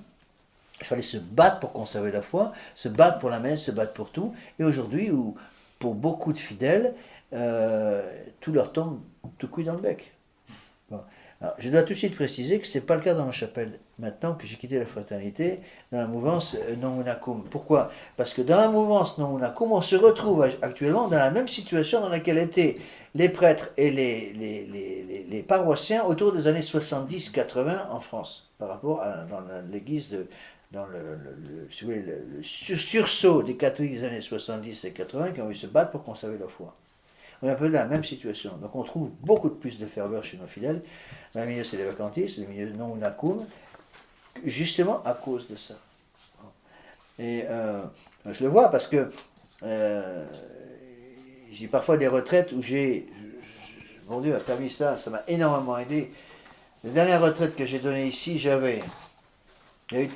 il fallait se battre pour conserver la foi, se battre pour la messe, se battre pour tout, et aujourd'hui, où pour beaucoup de fidèles, tout leur tombe tout cuit dans le bec. Bon. Alors, je dois tout de suite préciser que ce n'est pas le cas dans ma chapelle, maintenant que j'ai quitté la fraternité, dans la mouvance Non Unacum. Pourquoi ? Parce que dans la mouvance Non Unacum, on se retrouve actuellement dans la même situation dans laquelle étaient les prêtres et les paroissiens autour des années 70-80 en France, par rapport à dans l'église dans si vous voulez, le sursaut des catholiques des années 70 et 80 qui ont envie de se battre pour conserver leur foi. On est un peu dans la même situation. Donc on trouve beaucoup de plus de ferveur chez nos fidèles. Dans le milieu c'est les vacantistes, dans le milieu non unakum, justement à cause de ça. Et je le vois parce que j'ai parfois des retraites où mon Dieu a permis ça m'a énormément aidé. La dernière retraite que j'ai donnée ici, il y avait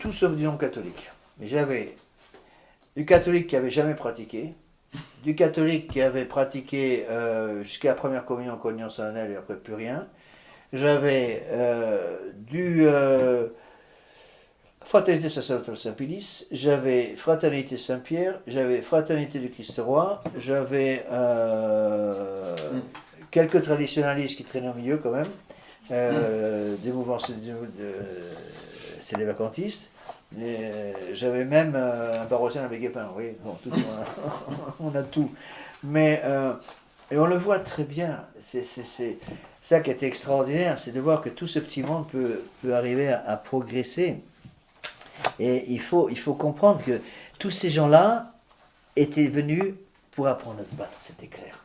tout sauf du non-catholique. Mais j'avais du catholique qui n'avait jamais pratiqué, du catholique qui avait pratiqué jusqu'à la première communion, communion solennelle et après plus rien. J'avais du Fraternité sacerdotale Saint-Pédis, j'avais Fraternité Saint-Pierre, j'avais Fraternité du Christ-Roi, j'avais quelques traditionalistes qui traînaient au milieu quand même, des mouvements, c'est des vacantistes. J'avais même un paroissien avec Guépin, oui, bon, on a tout. Mais, et on le voit très bien, c'est ça qui est extraordinaire, c'est de voir que tout ce petit monde peut arriver à progresser. Et il faut comprendre que tous ces gens-là étaient venus pour apprendre à se battre, c'était clair.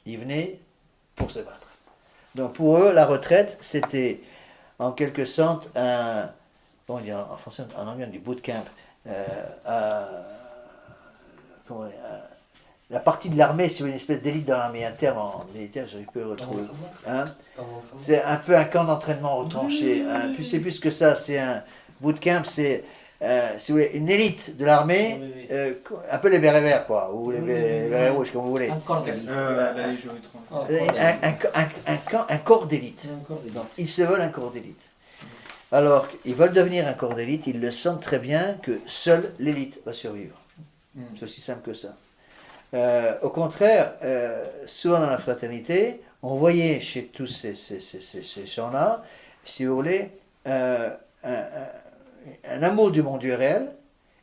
Ils venaient pour se battre. Donc pour eux, la retraite, c'était en quelque sorte un, comment on dit en français, en anglais on dit bootcamp, la partie de l'armée, c'est une espèce d'élite dans l'armée, un terme en militaire, j'arrive pas à le retrouver. Hein? C'est un peu un camp d'entraînement retranché. Puis c'est plus que ça, c'est un bootcamp, c'est si vous voulez, une élite de l'armée, un peu les bérets verts, quoi, ou les bérets rouges, comme vous voulez. Un corps d'élite. Un corps d'élite. Donc, ils se veulent un corps d'élite. Alors, ils veulent devenir un corps d'élite, ils le sentent très bien que seule l'élite va survivre. C'est aussi simple que ça. Au contraire, souvent dans la fraternité, on voyait chez tous ces gens-là, si vous voulez, un amour du bon Dieu réel,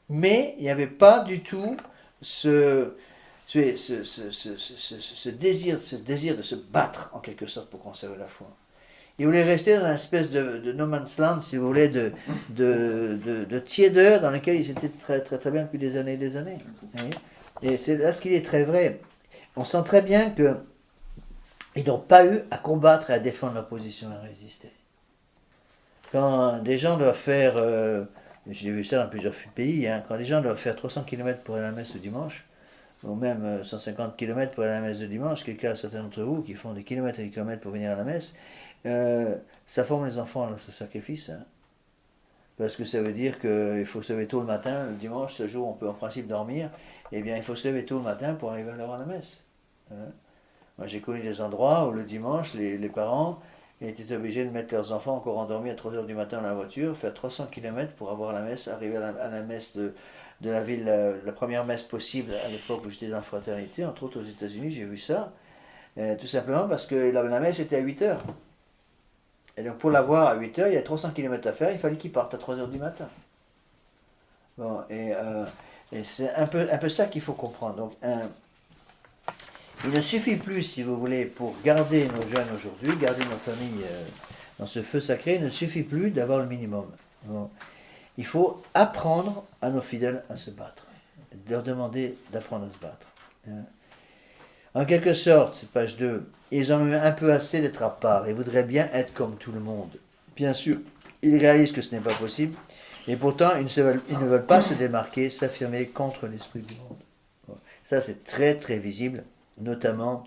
mais il n'y avait pas du tout ce désir de se battre en quelque sorte pour conserver la foi. Ils voulaient rester dans une espèce de no man's land, si vous voulez, de tiédeur dans lequel ils étaient très, très, très bien depuis des années et des années. Et c'est là ce qu'il est très vrai. On sent très bien qu'ils n'ont pas eu à combattre et à défendre leur position et à résister. Quand des gens doivent faire, j'ai vu ça dans plusieurs pays, quand des gens doivent faire 300 km pour aller à la messe le dimanche, ou même 150 km pour aller à la messe le dimanche, quelqu'un, certains d'entre vous qui font des kilomètres et des kilomètres pour venir à la messe, ça forme les enfants à ce sacrifice. Parce que ça veut dire qu'il faut se lever tôt le matin, le dimanche, ce jour on peut en principe dormir, eh bien il faut se lever tôt le matin pour arriver à l'heure à la messe. Moi j'ai connu des endroits où le dimanche, les parents étaient obligés de mettre leurs enfants encore endormis à 3h du matin dans la voiture, faire 300 km pour avoir la messe, arriver à la messe de la ville, la première messe possible à l'époque où j'étais dans la fraternité, entre autres aux États-Unis, j'ai vu ça, tout simplement parce que la messe était à 8h. Et donc pour l'avoir à 8h, il y a 300 km à faire, il fallait qu'ils partent à 3h du matin. Bon, et c'est un peu ça qu'il faut comprendre. Donc, il ne suffit plus, si vous voulez, pour garder nos jeunes aujourd'hui, garder nos familles dans ce feu sacré, il ne suffit plus d'avoir le minimum. Bon. Il faut apprendre à nos fidèles à se battre, leur demander d'apprendre à se battre. En quelque sorte, c'est page 2, ils ont un peu assez d'être à part et voudraient bien être comme tout le monde. Bien sûr, ils réalisent que ce n'est pas possible, et pourtant ils ne veulent pas se démarquer, s'affirmer contre l'esprit du monde. Bon. Ça c'est très très visible, notamment,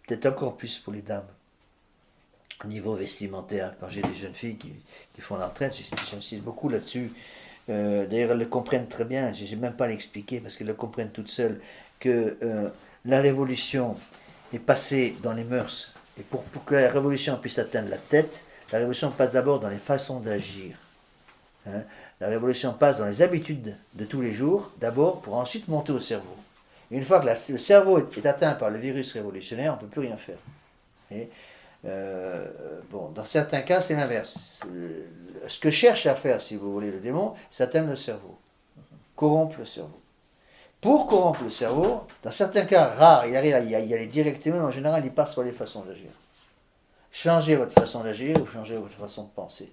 peut-être encore plus pour les dames. Au niveau vestimentaire, quand j'ai des jeunes filles qui font la retraite, j'insiste beaucoup là-dessus. D'ailleurs, elles le comprennent très bien, je n'ai même pas à l'expliquer parce qu'elles le comprennent toutes seules, que la révolution est passée dans les mœurs. Et pour que la révolution puisse atteindre la tête, la révolution passe d'abord dans les façons d'agir. La révolution passe dans les habitudes de tous les jours, d'abord, pour ensuite monter au cerveau. Une fois que le cerveau est atteint par le virus révolutionnaire, on ne peut plus rien faire. Et, dans certains cas, c'est l'inverse. Ce que cherche à faire, si vous voulez, le démon, c'est atteindre le cerveau. Corrompre le cerveau. Pour corrompre le cerveau, dans certains cas rares, il arrive à y aller directement, mais en général, il passe par les façons d'agir. Changez votre façon d'agir ou changez votre façon de penser.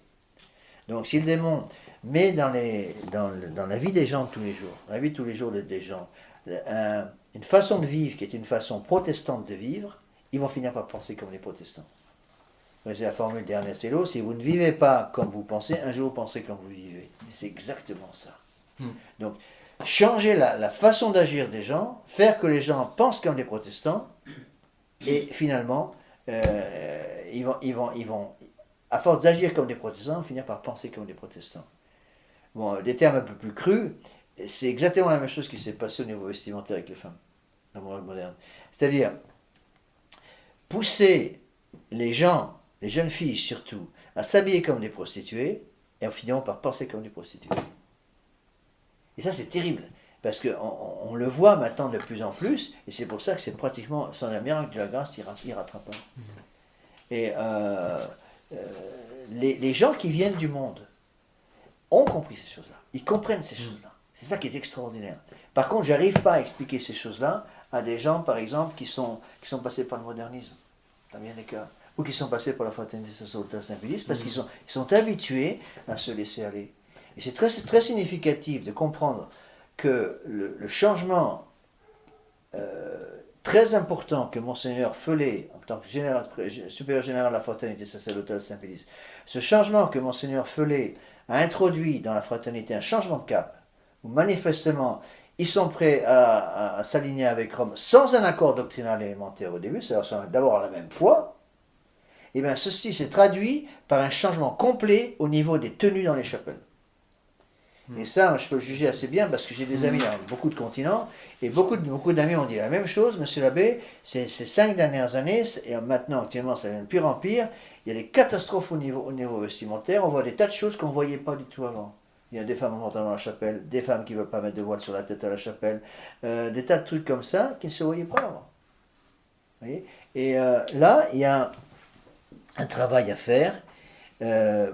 Donc, si le démon Mais dans la vie des gens de tous les jours, dans la vie de tous les jours des gens, une façon de vivre qui est une façon protestante de vivre, ils vont finir par penser comme les protestants. C'est la formule d'Ernest Hello, si vous ne vivez pas comme vous pensez, un jour vous penserez comme vous vivez. Et c'est exactement ça. Donc, changer la façon d'agir des gens, faire que les gens pensent comme les protestants, et finalement, ils vont, à force d'agir comme des protestants, finir par penser comme des protestants. Bon, des termes un peu plus crus, c'est exactement la même chose qui s'est passé au niveau vestimentaire avec les femmes, dans le monde moderne. C'est-à-dire, pousser les gens, les jeunes filles surtout, à s'habiller comme des prostituées, et en finissant par penser comme des prostituées. Et ça, c'est terrible, parce qu'on le voit maintenant de plus en plus, et c'est pour ça que c'est pratiquement, sans la miracle de la grâce, il rattrape pas. Et les gens qui viennent du monde ont compris ces choses-là, ils comprennent ces choses-là. C'est ça qui est extraordinaire. Par contre, j'arrive pas à expliquer ces choses-là à des gens, par exemple, qui sont passés par le modernisme, dans bien des cas, ou qui sont passés par la fraternité sacerdotale Saint-Pédis, parce qu'ils sont habitués à se laisser aller. Et c'est très, très significatif de comprendre que le changement très important que Monseigneur Feulé, en tant que supérieur général de la fraternité sacerdotale Saint-Pédis, ce changement que Monseigneur Feulé a introduit dans la fraternité, un changement de cap, où manifestement ils sont prêts à s'aligner avec Rome sans un accord doctrinal élémentaire au début, c'est-à-dire d'abord la même foi, et bien ceci s'est traduit par un changement complet au niveau des tenues dans les chapelles. Et ça, je peux le juger assez bien parce que j'ai des amis dans beaucoup de continents et beaucoup d'amis ont dit la même chose. Monsieur l'abbé, ces 5 dernières années, et maintenant actuellement ça devient de pire en pire, il y a des catastrophes au niveau vestimentaire, on voit des tas de choses qu'on ne voyait pas du tout avant. Il y a des femmes en pantalon à la chapelle, des femmes qui ne veulent pas mettre de voile sur la tête à la chapelle, des tas de trucs comme ça qui ne se voyaient pas avant. Vous voyez ? Et là, il y a un travail à faire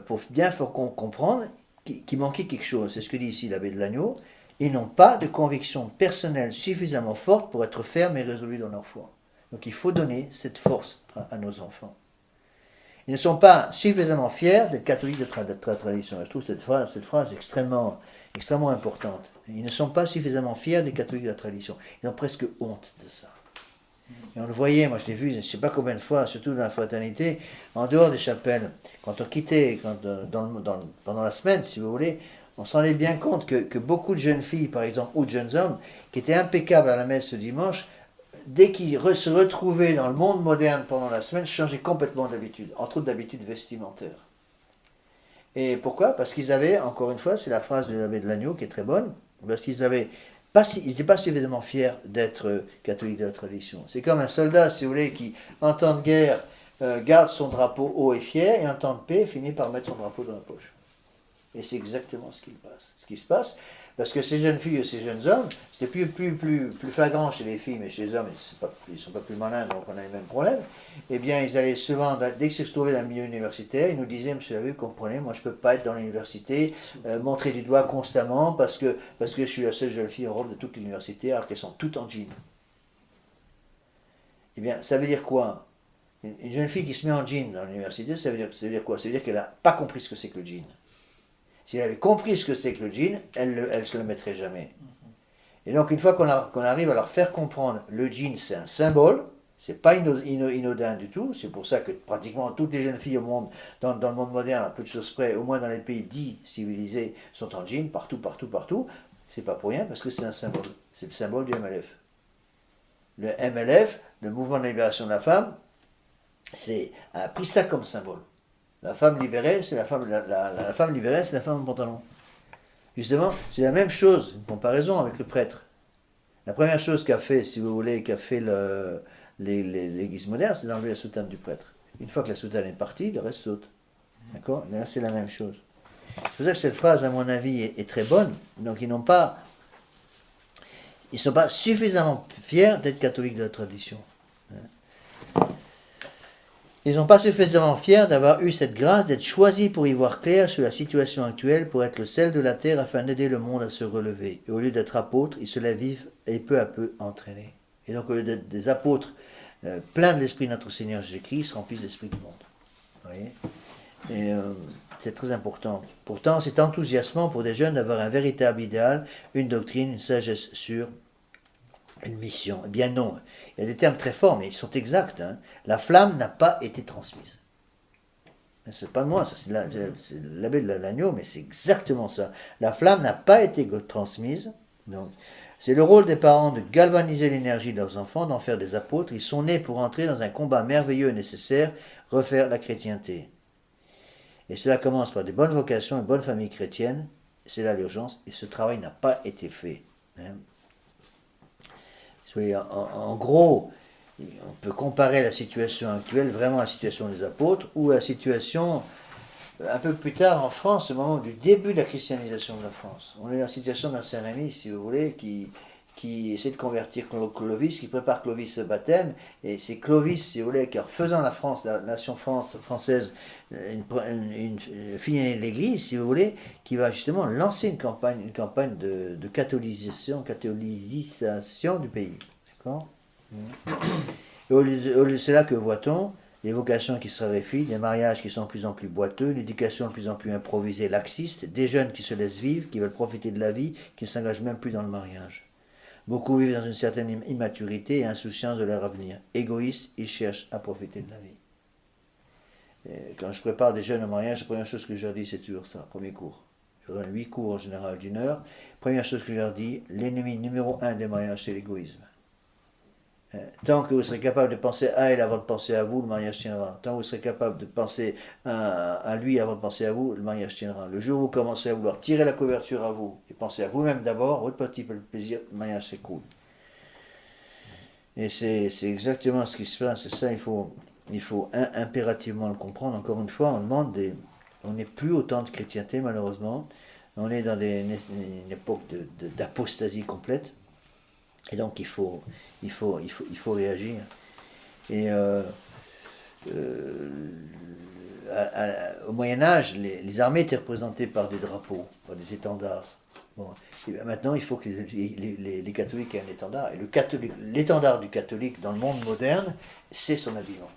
pour bien faire comprendre qui manquait quelque chose. C'est ce que dit ici l'abbé de Lannion. Ils n'ont pas de conviction personnelle suffisamment forte pour être fermes et résolus dans leur foi. Donc il faut donner cette force à nos enfants. Ils ne sont pas suffisamment fiers d'être catholiques de tradition. Je trouve cette phrase extrêmement importante. Ils ne sont pas suffisamment fiers des catholiques de la tradition. Ils ont presque honte de ça. Et on le voyait, moi je l'ai vu, je ne sais pas combien de fois, surtout dans la fraternité, en dehors des chapelles, quand on quittait, pendant la semaine, si vous voulez, on s'en rendait bien compte que beaucoup de jeunes filles, par exemple, ou de jeunes hommes, qui étaient impeccables à la messe ce dimanche, dès qu'ils se retrouvaient dans le monde moderne pendant la semaine, changeaient complètement d'habitude, entre autres d'habitude vestimentaire. Et pourquoi ? Parce qu'ils avaient, encore une fois, c'est la phrase de l'abbé de Lannion qui est très bonne, parce qu'ils n'étaient pas suffisamment fiers d'être catholiques de la tradition. C'est comme un soldat, si vous voulez, qui, en temps de guerre, garde son drapeau haut et fier, et en temps de paix, finit par mettre son drapeau dans la poche. Et c'est exactement ce qui se passe, parce que ces jeunes filles et ces jeunes hommes, c'était plus flagrant chez les filles, mais chez les hommes, ils ne sont pas plus malins, donc on a les mêmes problèmes. Eh bien, ils allaient souvent, dès qu'ils se trouvaient dans le milieu universitaire, ils nous disaient, monsieur l'abbé, vous comprenez, moi je ne peux pas être dans l'université, montrer du doigt constamment, parce que je suis la seule jeune fille en robe de toute l'université, alors qu'elles sont toutes en jean. Eh bien, ça veut dire quoi ? Une jeune fille qui se met en jean dans l'université, ça veut dire quoi ? Ça veut dire qu'elle n'a pas compris ce que c'est que le jean. Si elle avait compris ce que c'est que le jean, elle ne se le mettrait jamais. Et donc, une fois qu'on arrive à leur faire comprendre, le jean, c'est un symbole, c'est pas inodin du tout, c'est pour ça que pratiquement toutes les jeunes filles au monde, dans le monde moderne, à peu de choses près, au moins dans les pays dits civilisés, sont en jean, partout. C'est pas pour rien, parce que c'est un symbole. C'est le symbole du MLF. Le MLF, le Mouvement de libération de la femme, a pris ça comme symbole. La femme libérée, c'est la femme libérée, c'est la femme en pantalon. Justement, c'est la même chose, une comparaison avec le prêtre. La première chose qu'a fait, si vous voulez, l'Église moderne, c'est d'enlever la soutane du prêtre. Une fois que la soutane est partie, le reste saute. D'accord ? Là, c'est la même chose. C'est pour ça que cette phrase, à mon avis, est très bonne. Donc, ils ne sont pas suffisamment fiers d'être catholiques de la tradition. Ils ne sont pas suffisamment fiers d'avoir eu cette grâce d'être choisis pour y voir clair sur la situation actuelle, pour être le sel de la terre afin d'aider le monde à se relever. Et au lieu d'être apôtres, ils se la vivent et peu à peu entraînés. Et donc au lieu d'être des apôtres pleins de l'esprit de notre Seigneur Jésus-Christ, ils se remplissent l'esprit du monde. Vous voyez ? Et c'est très important. Pourtant, c'est enthousiasmant pour des jeunes d'avoir un véritable idéal, une doctrine, une sagesse sûre, une mission. Eh bien non, il y a des termes très forts, mais ils sont exacts. Hein. La flamme n'a pas été transmise. C'est pas de moi, ça, c'est l'abbé de l'agneau, mais c'est exactement ça. La flamme n'a pas été transmise. Donc, c'est le rôle des parents de galvaniser l'énergie de leurs enfants, d'en faire des apôtres. Ils sont nés pour entrer dans un combat merveilleux et nécessaire, refaire la chrétienté. Et cela commence par des bonnes vocations, une bonne famille chrétienne. C'est là l'urgence, et ce travail n'a pas été fait. Hein. En gros, on peut comparer la situation actuelle vraiment à la situation des apôtres ou à la situation un peu plus tard en France, au moment du début de la christianisation de la France. On est dans la situation d'un Saint-Rémy, si vous voulez, qui essaie de convertir Clovis, qui prépare Clovis au baptême, et c'est Clovis, si vous voulez, qui en faisant la France, la nation française, une fille de l'Église, si vous voulez, qui va justement lancer une campagne de catholisation du pays. D'accord ? Et c'est là que voit-on des vocations qui se raréfient, des mariages qui sont de plus en plus boiteux, une éducation de plus en plus improvisée, laxiste, des jeunes qui se laissent vivre, qui veulent profiter de la vie, qui ne s'engagent même plus dans le mariage. Beaucoup vivent dans une certaine immaturité et insouciance de leur avenir. Égoïstes, ils cherchent à profiter de la vie. Et quand je prépare des jeunes au mariage, la première chose que je leur dis, c'est toujours ça, premier cours. Je donne 8 cours en général d'1 heure. Première chose que je leur dis, l'ennemi numéro 1 des mariages, c'est l'égoïsme. Tant que vous serez capable de penser à elle avant de penser à vous, le mariage tiendra. Tant que vous serez capable de penser à lui avant de penser à vous, le mariage tiendra. Le jour où vous commencez à vouloir tirer la couverture à vous et penser à vous-même d'abord, votre petit peu de plaisir, le mariage s'écroule. Et c'est exactement ce qui se passe. C'est ça, il faut impérativement le comprendre. Encore une fois, on n'est plus au temps de chrétienté, malheureusement. On est dans une époque d'apostasie complète. Et donc il faut réagir. Et au Moyen-Âge, les armées étaient représentées par des drapeaux, par des étendards. Bon. Et maintenant, il faut que les catholiques aient un étendard. Et l'étendard du catholique dans le monde moderne, c'est son habillement.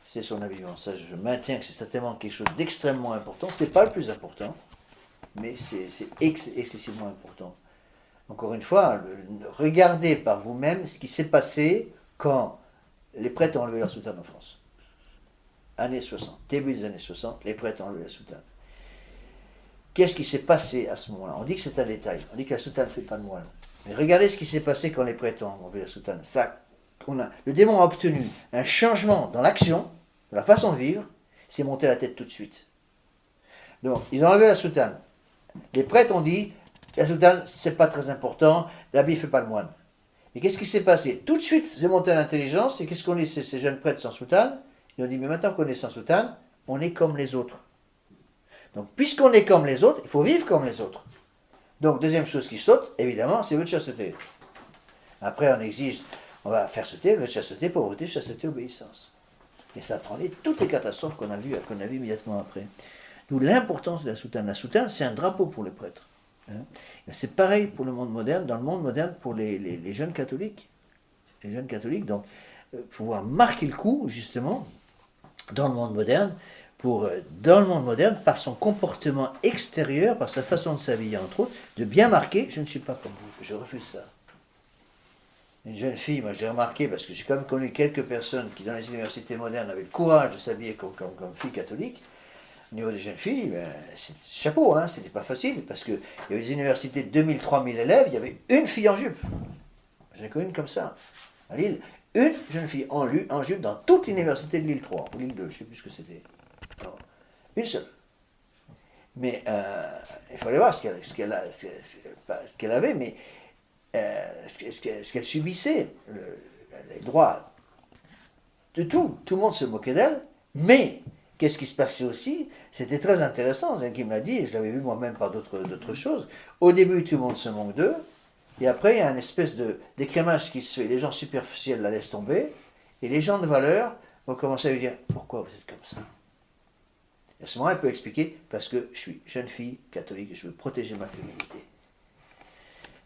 C'est son habillement. Ça, je maintiens que c'est certainement quelque chose d'extrêmement important. C'est pas le plus important, mais c'est excessivement important. Encore une fois, regardez par vous-même ce qui s'est passé quand les prêtres ont enlevé leur soutane en France. Années 60, début des années 60, les prêtres ont enlevé la soutane. Qu'est-ce qui s'est passé à ce moment-là ? On dit que c'est un détail, on dit que la soutane ne fait pas de moine. Mais regardez ce qui s'est passé quand les prêtres ont enlevé la soutane. Le démon a obtenu un changement dans l'action, dans la façon de vivre, il s'est monté la tête tout de suite. Donc, ils ont enlevé la soutane. Les prêtres ont dit, la soutane, c'est pas très important, l'habit ne fait pas le moine. Mais qu'est-ce qui s'est passé ? Tout de suite, j'ai monté à l'intelligence, et qu'est-ce qu'on dit, ces jeunes prêtres sans soutane ? Ils ont dit, mais maintenant qu'on est sans soutane, on est comme les autres. Donc, puisqu'on est comme les autres, il faut vivre comme les autres. Donc, deuxième chose qui saute, évidemment, c'est votre chasteté. Après, on va faire sauter votre chasteté, pauvreté, chasteté, obéissance. Et ça a toutes les catastrophes qu'on a vues immédiatement après. D'où l'importance de la soutane. La soutane, c'est un drapeau pour les prêtres. C'est pareil pour le monde moderne, dans le monde moderne pour les jeunes catholiques. Les jeunes catholiques, donc, pouvoir marquer le coup, justement, dans le monde moderne, par son comportement extérieur, par sa façon de s'habiller, entre autres, de bien marquer, je ne suis pas comme vous, je refuse ça. Une jeune fille, moi j'ai remarqué, parce que j'ai quand même connu quelques personnes qui, dans les universités modernes, avaient le courage de s'habiller comme fille catholique. Au niveau des jeunes filles, c'est chapeau, hein, c'était pas facile, parce qu'il y avait des universités de 2000-3000 élèves, il y avait une fille en jupe. J'en ai connu une comme ça, à Lille. Une jeune fille en jupe dans toute l'université de Lille 3, ou Lille 2, je ne sais plus ce que c'était. Non, une seule. Mais il fallait voir ce qu'elle avait, mais ce qu'elle subissait, les droits de tout. Tout le monde se moquait d'elle, mais qu'est-ce qui se passait aussi ? C'était très intéressant, c'est qui me l'a dit, et je l'avais vu moi-même par d'autres choses. Au début, tout le monde se moque d'eux, et après, il y a une espèce d'écrémage qui se fait. Les gens superficiels la laissent tomber, et les gens de valeur vont commencer à lui dire « Pourquoi vous êtes comme ça ?» Et à ce moment-là, elle peut expliquer « Parce que je suis jeune fille catholique et je veux protéger ma féminité. »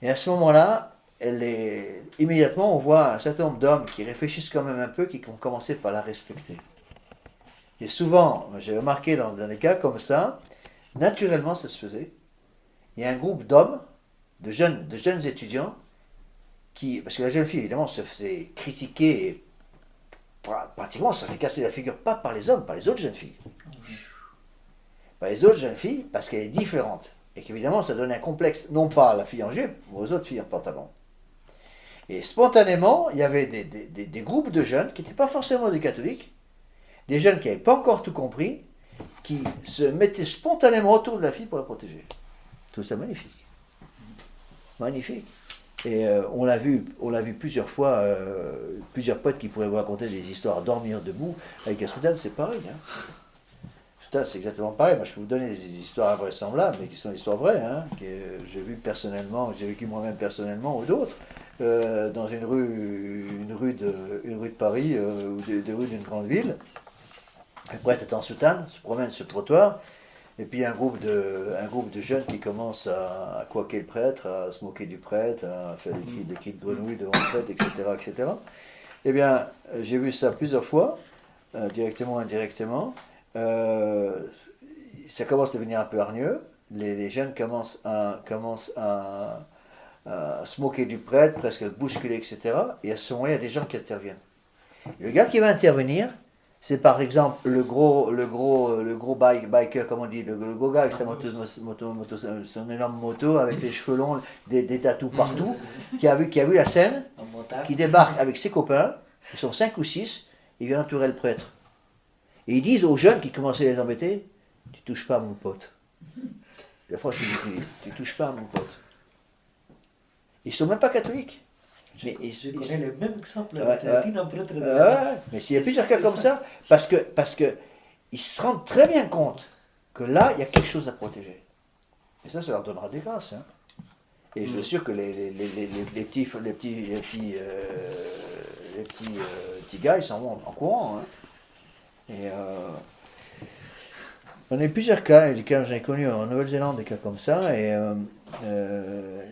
Et à ce moment-là, immédiatement, on voit un certain nombre d'hommes qui réfléchissent quand même un peu, qui vont commencer par la respecter. Et souvent, j'ai remarqué dans des cas comme ça, naturellement ça se faisait. Il y a un groupe d'hommes, de jeunes étudiants, parce que la jeune fille évidemment se faisait critiquer, et pratiquement ça fait casser la figure, pas par les hommes, par les autres jeunes filles. Par les autres jeunes filles, parce qu'elle est différente. Et qu'évidemment ça donne un complexe, non pas à la fille en jupe, mais aux autres filles en pantalon. Et spontanément, il y avait des groupes de jeunes qui n'étaient pas forcément des catholiques, des jeunes qui n'avaient pas encore tout compris, qui se mettaient spontanément autour de la fille pour la protéger. Tout ça magnifique. Magnifique. Et on l'a vu plusieurs fois, plusieurs potes qui pourraient vous raconter des histoires à dormir debout. Avec la soutane, c'est pareil. Soutane, c'est exactement pareil. Moi, je peux vous donner des histoires invraisemblables, mais qui sont des histoires vraies, que j'ai vues personnellement, j'ai vécu moi-même personnellement, ou d'autres. Dans une rue de Paris ou des rues d'une grande ville. Le prêtre est en soutane, se promène sur le trottoir, et puis un groupe de jeunes qui commencent à couaquer le prêtre, à se moquer du prêtre, à faire des cris de grenouille devant le prêtre, etc., etc. Eh bien, j'ai vu ça plusieurs fois, directement ou indirectement. Ça commence à devenir un peu hargneux. Les jeunes commencent à se moquer du prêtre, presque à le bousculer, etc. Et à ce moment-là, il y a des gens qui interviennent. Le gars qui va intervenir, c'est par exemple le gros biker, comme on dit, le gros gars avec sa son énorme moto, avec les cheveux longs, des tatous partout, qui a vu la scène, qui débarque avec ses copains, ils sont 5 ou 6, ils viennent entourer le prêtre. Et ils disent aux jeunes qui commençaient à les embêter, tu touches pas à mon pote. La fois, tu touches pas à mon pote. Ils ne sont même pas catholiques. Je connais le même exemple Ouais, avec un prêtre de mais s'il y a plusieurs cas comme ça, parce que ils se rendent très bien compte que là, il y a quelque chose à protéger. Et ça leur donnera des grâces. Et je suis sûr que les petits gars, ils s'en vont en courant. Et on a eu plusieurs cas, et des cas j'en ai connu en Nouvelle-Zélande, des cas comme ça, et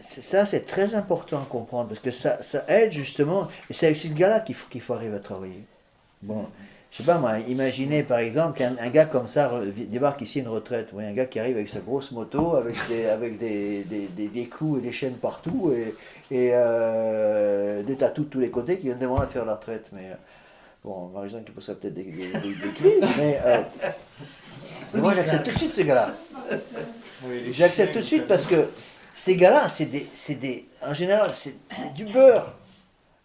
ça c'est très important à comprendre, parce que ça aide justement, et c'est avec ce gars-là qu'il faut arriver à travailler. Bon, je sais pas moi, imaginez par exemple qu'un gars comme ça débarque ici à une retraite, oui, un gars qui arrive avec sa grosse moto, avec des clous et des chaînes partout, et des tatous de tous les côtés, qui viennent demander à faire la retraite, mais bon, Marie-Jeanne qui possède peut-être des clés, mais moi j'accepte tout de suite ces gars-là. J'accepte tout de suite parce que ces gars-là, en général, c'est du beurre.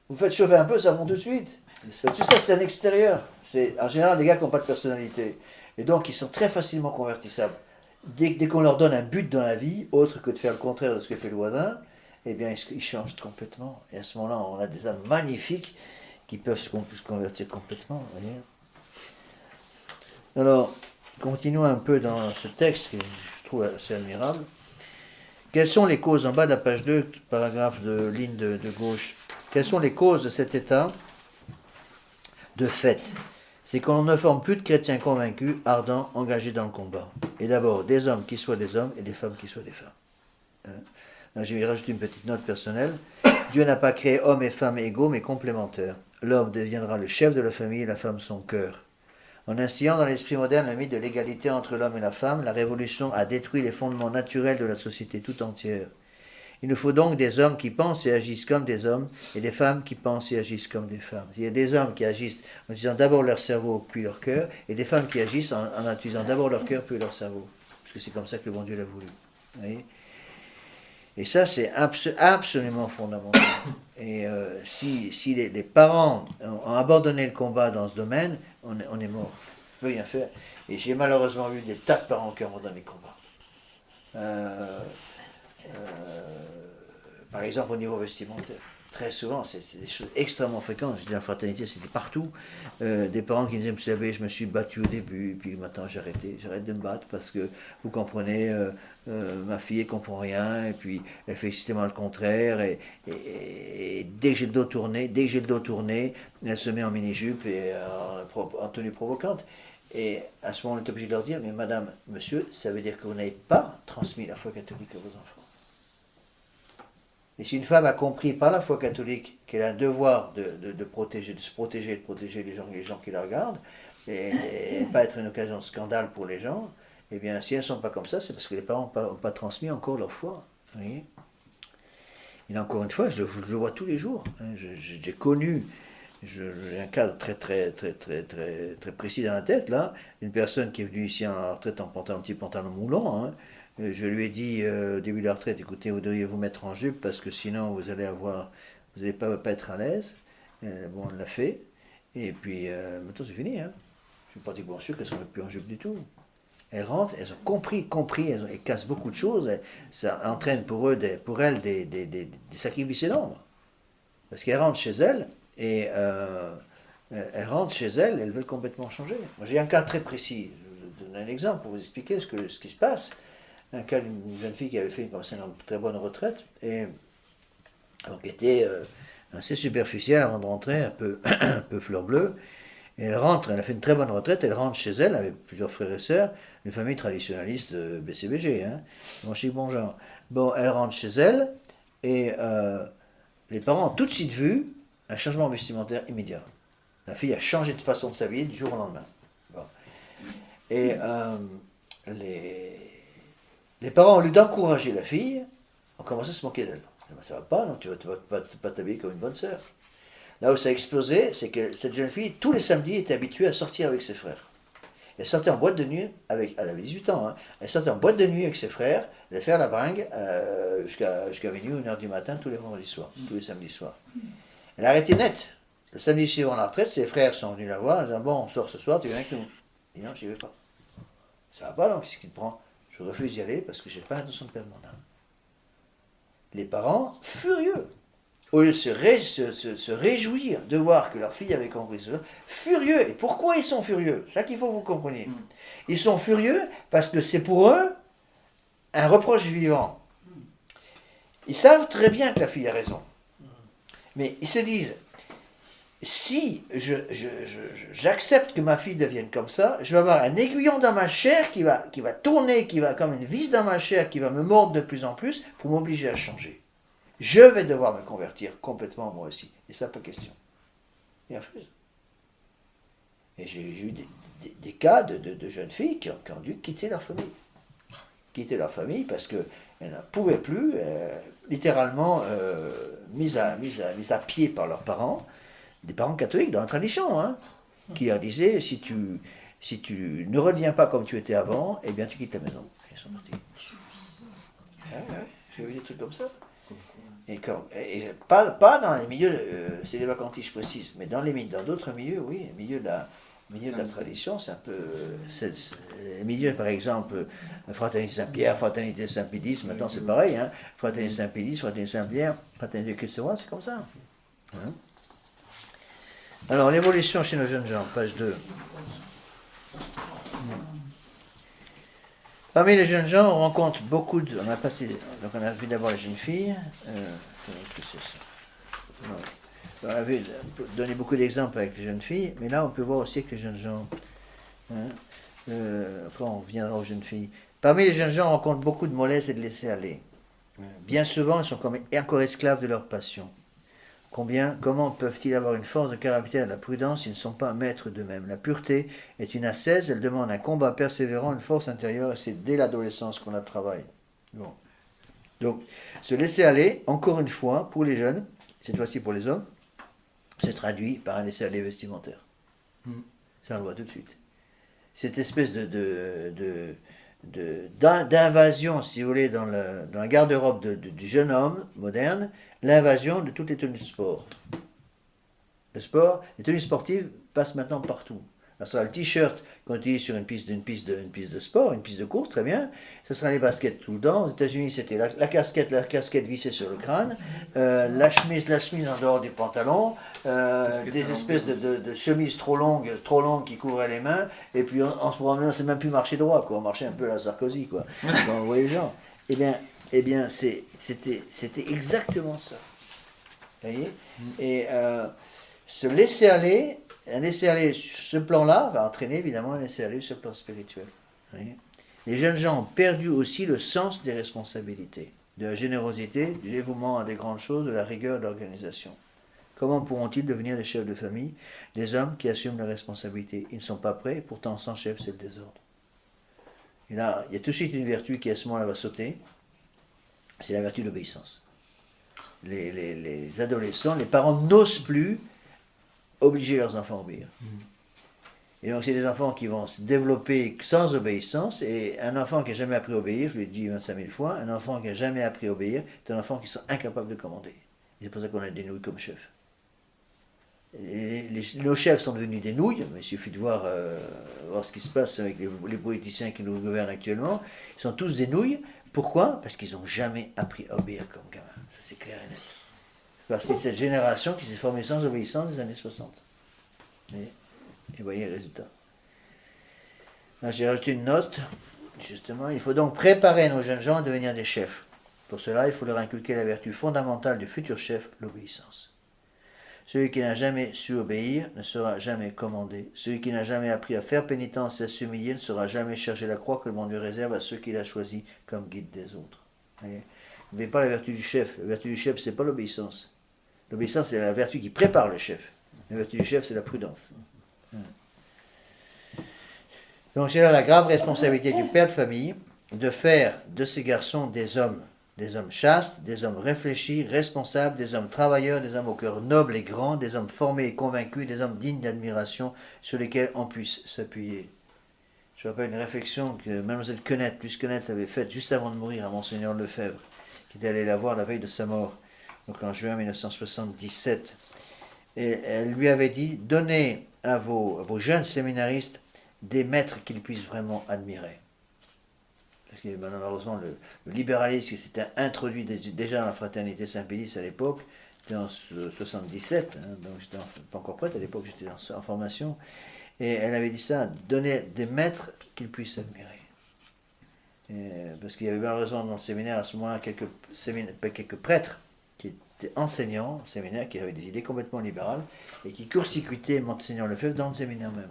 Vous faites chauffer un peu, ça monte tout de suite. Tout ça, c'est un extérieur. C'est en général des gars qui n'ont pas de personnalité. Et donc, ils sont très facilement convertissables. Dès qu'on leur donne un but dans la vie, autre que de faire le contraire de ce que fait le voisin, eh bien, ils changent complètement. Et à ce moment-là, on a des âmes magnifiques qui peuvent se convertir complètement. Vous voyez. Alors, continuons un peu dans ce texte que je trouve assez admirable. Quelles sont les causes, en bas de la page 2, paragraphe de ligne de gauche, quelles sont les causes de cet état de fait? C'est qu'on ne forme plus de chrétiens convaincus, ardents, engagés dans le combat. Et d'abord, des hommes qui soient des hommes et des femmes qui soient des femmes. Là, je vais rajouter une petite note personnelle. Dieu n'a pas créé hommes et femmes égaux, mais complémentaires. L'homme deviendra le chef de la famille et la femme son cœur. En instillant dans l'esprit moderne le mythe de l'égalité entre l'homme et la femme, la Révolution a détruit les fondements naturels de la société tout entière. Il nous faut donc des hommes qui pensent et agissent comme des hommes, et des femmes qui pensent et agissent comme des femmes. Il y a des hommes qui agissent en utilisant d'abord leur cerveau, puis leur cœur, et des femmes qui agissent en utilisant d'abord leur cœur, puis leur cerveau. Parce que c'est comme ça que le bon Dieu l'a voulu. Vous voyez ? Et ça, c'est absolument fondamental. Et si les parents ont abandonné le combat dans ce domaine, on est mort. On ne peut rien faire. Et j'ai malheureusement vu des tas de parents qui ont abandonné le combat. Par exemple, au niveau vestimentaire. Très souvent, c'est des choses extrêmement fréquentes. Je dis la fraternité, c'était partout. Des parents qui me disaient, vous savez, je me suis battu au début, puis maintenant j'arrête de me battre parce que, vous comprenez, ma fille, elle comprend rien, et puis elle fait systématiquement le contraire, et dès que j'ai le dos tourné, elle se met en mini-jupe et en tenue provocante. Et à ce moment, on est obligé de leur dire, mais madame, monsieur, ça veut dire que vous n'avez pas transmis la foi catholique à vos enfants. Et si une femme a compris par la foi catholique qu'elle a un devoir de se protéger et de protéger les gens qui la regardent, et pas être une occasion de scandale pour les gens, eh bien, si elles ne sont pas comme ça, c'est parce que les parents n'ont pas transmis encore leur foi. Vous voyez. Et encore une fois, je le vois tous les jours. Hein. J'ai connu, j'ai un cadre très précis dans la tête, là, une personne qui est venue ici en retraite en portant un petit pantalon moulant. Hein. Je lui ai dit au début de la retraite, écoutez, vous devriez vous mettre en jupe parce que sinon vous n'allez pas être à l'aise. Bon, on l'a fait. Et puis, maintenant c'est fini. Hein. Je suis pratiquement sûr qu'elles ne sont plus en jupe du tout. Elles rentrent, elles ont compris, elles cassent beaucoup de choses. Ça entraîne pour elles des sacrifices énormes. Parce qu'elles rentrent chez elles et elles veulent complètement changer. Moi, j'ai un cas très précis. Je vous donne un exemple pour vous expliquer ce qui se passe. Un cas d'une jeune fille qui avait fait une très bonne retraite et donc était assez superficielle avant de rentrer, un peu fleur bleue. Et elle rentre, elle a fait une très bonne retraite, elle rentre chez elle avec plusieurs frères et sœurs, une famille traditionnaliste de BCBG, hein, bon chic, bon genre. Bon, elle rentre chez elle et les parents ont tout de suite vu un changement vestimentaire immédiat. La fille a changé de façon de s'habiller du jour au lendemain. Bon. Et les parents, au lieu d'encourager la fille, ont commencé à se moquer d'elle. Ça va pas, non, tu vas pas t'habiller comme une bonne sœur. Là où ça a explosé, c'est que cette jeune fille, tous les samedis, était habituée à sortir avec ses frères. Elle sortait en boîte de nuit, elle avait 18 ans, hein, elle sortait en boîte de nuit avec ses frères, elle allait faire la bringue jusqu'à minuit, 1h du matin, tous les vendredis soirs, tous les samedis soirs. Elle a arrêté net. Le samedi suivant la retraite, ses frères sont venus la voir, en disant, bon, on sort ce soir, tu viens avec nous. Et non, j'y vais pas. Ça va pas, donc qu'est-ce qui te prend? Je refuse d'y aller parce que j'ai pas l'intention de perdre mon âme. Les parents, furieux, au lieu de se réjouir de voir que leur fille avait compris cela, furieux. Et pourquoi ils sont furieux? C'est ça qu'il faut que vous compreniez. Ils sont furieux parce que c'est pour eux un reproche vivant. Ils savent très bien que la fille a raison. Mais ils se disent, si j'accepte que ma fille devienne comme ça, je vais avoir un aiguillon dans ma chair qui va tourner, qui va comme une vis dans ma chair, qui va me mordre de plus en plus pour m'obliger à changer. Je vais devoir me convertir complètement moi aussi. Et ça, pas question. Ils refusent. Et j'ai eu des cas de jeunes filles qui ont dû quitter leur famille. Quitter leur famille parce qu'elles ne pouvaient plus, littéralement mises à pied par leurs parents, des parents catholiques dans la tradition, hein, qui leur disaient, si tu ne reviens pas comme tu étais avant, eh bien tu quittes la maison. Et ils sont partis. J'ai vu des trucs comme ça. Et pas dans les milieux, c'est des vacantistes, je précise, mais dans d'autres milieux, oui, les milieux de la tradition, c'est un peu. Les milieux, par exemple, Fraternité Saint-Pierre, Fraternité Saint-Pédis, maintenant c'est pareil, hein, Fraternité Saint-Pédis, Fraternité Saint-Pierre, Fraternité Christ-Roi, c'est comme ça. Hein. Alors, l'évolution chez nos jeunes gens, page 2. Parmi les jeunes gens, on rencontre beaucoup de... Donc on a vu d'abord les jeunes filles. On avait donné beaucoup d'exemples avec les jeunes filles, mais là on peut voir aussi que les jeunes gens... Hein, après on reviendra aux jeunes filles. Parmi les jeunes gens, on rencontre beaucoup de mollesse et de laisser-aller. Bien souvent, ils sont comme encore esclaves de leur passion. Comment peuvent-ils avoir une force de caractère et de la prudence s'ils ne sont pas maîtres d'eux-mêmes? La pureté est une ascèse, elle demande un combat persévérant, une force intérieure, et c'est dès l'adolescence qu'on la travaille. Bon. Donc, se laisser aller, encore une fois, pour les jeunes, cette fois-ci pour les hommes, se traduit par un laisser-aller vestimentaire. Ça, on le voit tout de suite. Cette espèce d'invasion, si vous voulez, dans la garde-robe du jeune homme moderne, l'invasion de toutes les tenues de sport. Le sport, les tenues sportives passent maintenant partout. Alors, ça sera le t-shirt qu'on utilise sur une piste de sport, une piste de course, très bien. Ce sera les baskets tout le temps. Aux États-Unis, c'était la casquette vissée sur le crâne, la chemise en dehors du pantalon, des espèces de chemises trop longues qui couvraient les mains. Et puis, en ce moment, on ne sait même plus marcher droit, quoi. On marchait un peu à la Sarkozy, quoi. Donc, vous voyez les gens. Eh bien, c'était exactement ça. Vous voyez? Et se laisser aller. Un laisser-aller sur ce plan-là va entraîner évidemment un laisser-aller sur le plan spirituel. Les jeunes gens ont perdu aussi le sens des responsabilités, de la générosité, du dévouement à des grandes choses, de la rigueur de l'organisation. Comment pourront-ils devenir des chefs de famille, des hommes qui assument leurs responsabilités? Ils ne sont pas prêts, pourtant sans chef, c'est le désordre. Et là, il y a tout de suite une vertu qui à ce moment-là va sauter, c'est la vertu de l'obéissance. Les adolescents, les parents n'osent plus obliger leurs enfants à obéir. Et donc c'est des enfants qui vont se développer sans obéissance, et un enfant qui n'a jamais appris à obéir, je l'ai dit 25 000 fois, un enfant qui n'a jamais appris à obéir, c'est un enfant qui sont incapables de commander. Et c'est pour ça qu'on a des nouilles comme chefs. Nos chefs sont devenus des nouilles, mais il suffit de voir ce qui se passe avec les politiciens qui nous gouvernent actuellement. Ils sont tous des nouilles. Pourquoi? Parce qu'ils n'ont jamais appris à obéir comme gamin. Ça c'est clair et net. Parce que c'est cette génération qui s'est formée sans obéissance des années 60. Et voyez le résultat. Là, j'ai rajouté une note. Justement, il faut donc préparer nos jeunes gens à devenir des chefs. Pour cela, il faut leur inculquer la vertu fondamentale du futur chef, l'obéissance. Celui qui n'a jamais su obéir ne sera jamais commandé. Celui qui n'a jamais appris à faire pénitence et à s'humilier ne saura jamais charger la croix que le bon Dieu réserve à ceux qu'il a choisis comme guide des autres. N'oubliez pas la vertu du chef. La vertu du chef, c'est pas l'obéissance. L'obéissance, c'est la vertu qui prépare le chef. La vertu du chef, c'est la prudence. Donc c'est là la grave responsabilité du père de famille de faire de ces garçons des hommes chastes, des hommes réfléchis, responsables, des hommes travailleurs, des hommes au cœur noble et grand, des hommes formés et convaincus, des hommes dignes d'admiration sur lesquels on puisse s'appuyer. Je me rappelle une réflexion que Mademoiselle Quenette, plus Quenette, avait faite juste avant de mourir à Monseigneur Lefebvre, qui était allé la voir la veille de sa mort, donc en juin 1977. Et elle lui avait dit, donnez à vos jeunes séminaristes des maîtres qu'ils puissent vraiment admirer. Parce que malheureusement, le libéralisme qui s'était introduit déjà dans la fraternité Saint-Pédis à l'époque, c'était en 77, hein, donc j'étais pas encore prête à l'époque, j'étais en formation, et elle avait dit ça, donner des maîtres qu'ils puissent admirer. Parce qu'il y avait malheureusement dans le séminaire à ce moment-là quelques prêtres qui étaient enseignants au séminaire, qui avaient des idées complètement libérales, et qui court-circuitaient Monseigneur Lefebvre dans le séminaire même.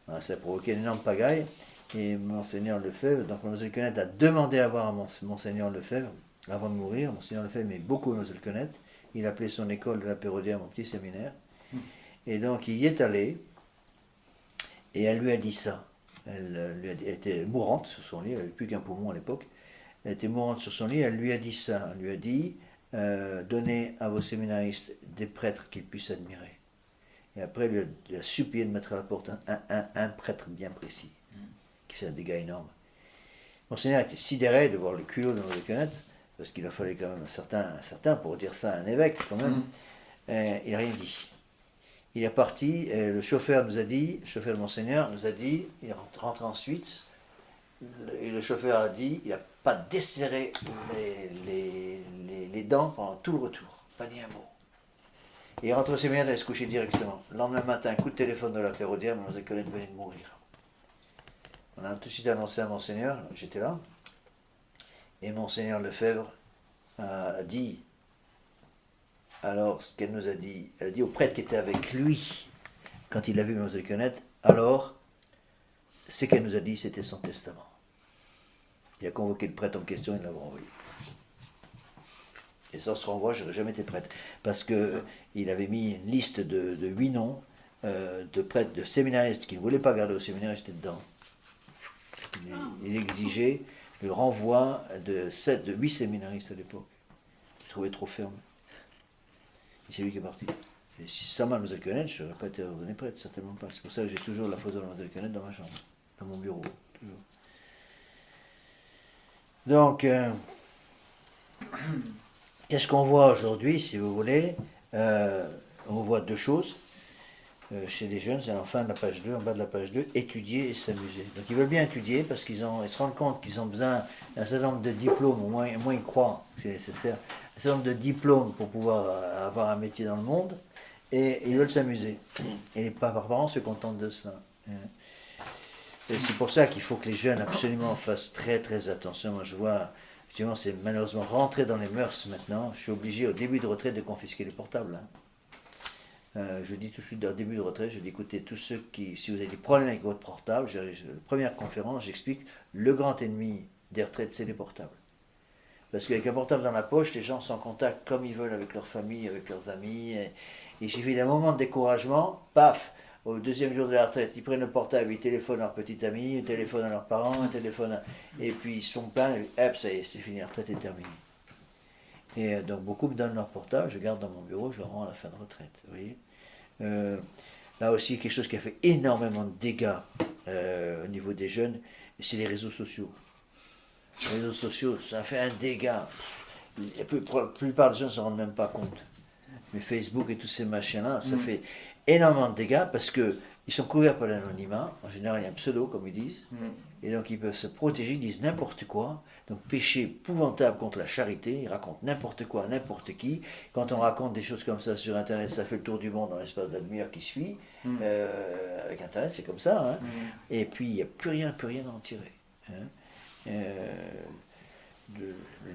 Alors, ça a provoqué une énorme pagaille. Et Monseigneur Lefebvre, donc Mademoiselle Quenette a demandé à voir Monseigneur Lefebvre avant de mourir. Monseigneur Lefebvre aimait beaucoup Mademoiselle Quenette. Il appelait son école de la Pérodière mon petit séminaire. Et donc il y est allé et elle lui a dit ça. Elle était mourante sur son lit, elle n'avait plus qu'un poumon à l'époque. Elle était mourante sur son lit, elle lui a dit ça. Elle lui a dit donnez à vos séminaristes des prêtres qu'ils puissent admirer. Et après, elle lui a supplié de mettre à la porte un prêtre bien précis, qui fait un dégât énorme. Monseigneur était sidéré de voir le culot de Mademoiselle Quenette, parce qu'il a fallu quand même un certain pour dire ça à un évêque, quand même. Il n'a rien dit. Il est parti, le chauffeur nous a dit, le chauffeur de Monseigneur nous a dit, il est rentré ensuite, et le chauffeur a dit, il n'a pas desserré les dents pendant tout le retour, pas dit un mot. Il est rentré au séminaire d'aller se coucher directement. Le lendemain matin, coup de téléphone de la Pérodière, Mademoiselle Colette venait de mourir. On a tout de suite annoncé à Monseigneur, j'étais là, et Monseigneur Lefebvre a dit, alors ce qu'elle nous a dit, elle a dit au prêtre qui était avec lui, quand il a vu Mademoiselle Colette, alors, ce qu'elle nous a dit, c'était son testament. Il a convoqué le prêtre en question, il l'a renvoyé. Et sans ce renvoi, je n'aurais jamais été prêtre. Parce qu'il avait mis une liste de 8 noms de prêtres, de séminaristes qui ne voulaient pas garder au séminaire, j'étais dedans. Il exigeait le renvoi de 8 séminaristes à l'époque, qu'il trouvait trop ferme. Et c'est lui qui est parti. Et si sans Mademoiselle Quenette, je n'aurais pas été ordonné prêtre, certainement pas. C'est pour ça que j'ai toujours la photo de Mademoiselle Quenette dans ma chambre, dans mon bureau, toujours. Donc, qu'est-ce qu'on voit aujourd'hui, si vous voulez? On voit deux choses. Chez les jeunes, c'est en fin de la page 2, en bas de la page 2, étudier et s'amuser. Donc ils veulent bien étudier parce qu'ils se rendent compte qu'ils ont besoin d'un certain nombre de diplômes, au moins ils croient que c'est nécessaire, un certain nombre de diplômes pour pouvoir avoir un métier dans le monde, et ils veulent s'amuser. Et les parents se contentent de cela. Et c'est pour ça qu'il faut que les jeunes absolument fassent très très attention. Moi je vois, effectivement c'est malheureusement rentré dans les mœurs maintenant, je suis obligé au début de retraite de confisquer les portables. Je dis tout de suite au début de retraite, je dis écoutez, tous ceux qui, si vous avez des problèmes avec votre portable, première conférence, j'explique, le grand ennemi des retraites, c'est les portables. Parce qu'avec un portable dans la poche, les gens sont en contact comme ils veulent avec leur famille, avec leurs amis. Et il suffit d'un moment de découragement, paf, au deuxième jour de la retraite, ils prennent le portable, ils téléphonent à leur petit ami, ils téléphonent à leurs parents, ils téléphonent et puis ils sont pleins, et hop, ça y est, c'est fini, la retraite est terminée. Et donc beaucoup me donnent leur portable, je garde dans mon bureau, je le rends à la fin de retraite. Vous voyez. Là aussi, quelque chose qui a fait énormément de dégâts au niveau des jeunes, c'est les réseaux sociaux. Les réseaux sociaux, ça fait un dégât. La plupart des gens ne se rendent même pas compte. Mais Facebook et tous ces machins-là, ça fait énormément de dégâts parce qu'ils sont couverts par l'anonymat. En général, il y a un pseudo, comme ils disent. Et donc, ils peuvent se protéger, ils disent n'importe quoi. Donc, péché épouvantable contre la charité. Ils racontent n'importe quoi à n'importe qui. Quand on raconte des choses comme ça sur Internet, ça fait le tour du monde en l'espace de la demi-heure qui suit. Avec Internet, c'est comme ça. Hein. Et puis, il n'y a plus rien à en tirer. Hein.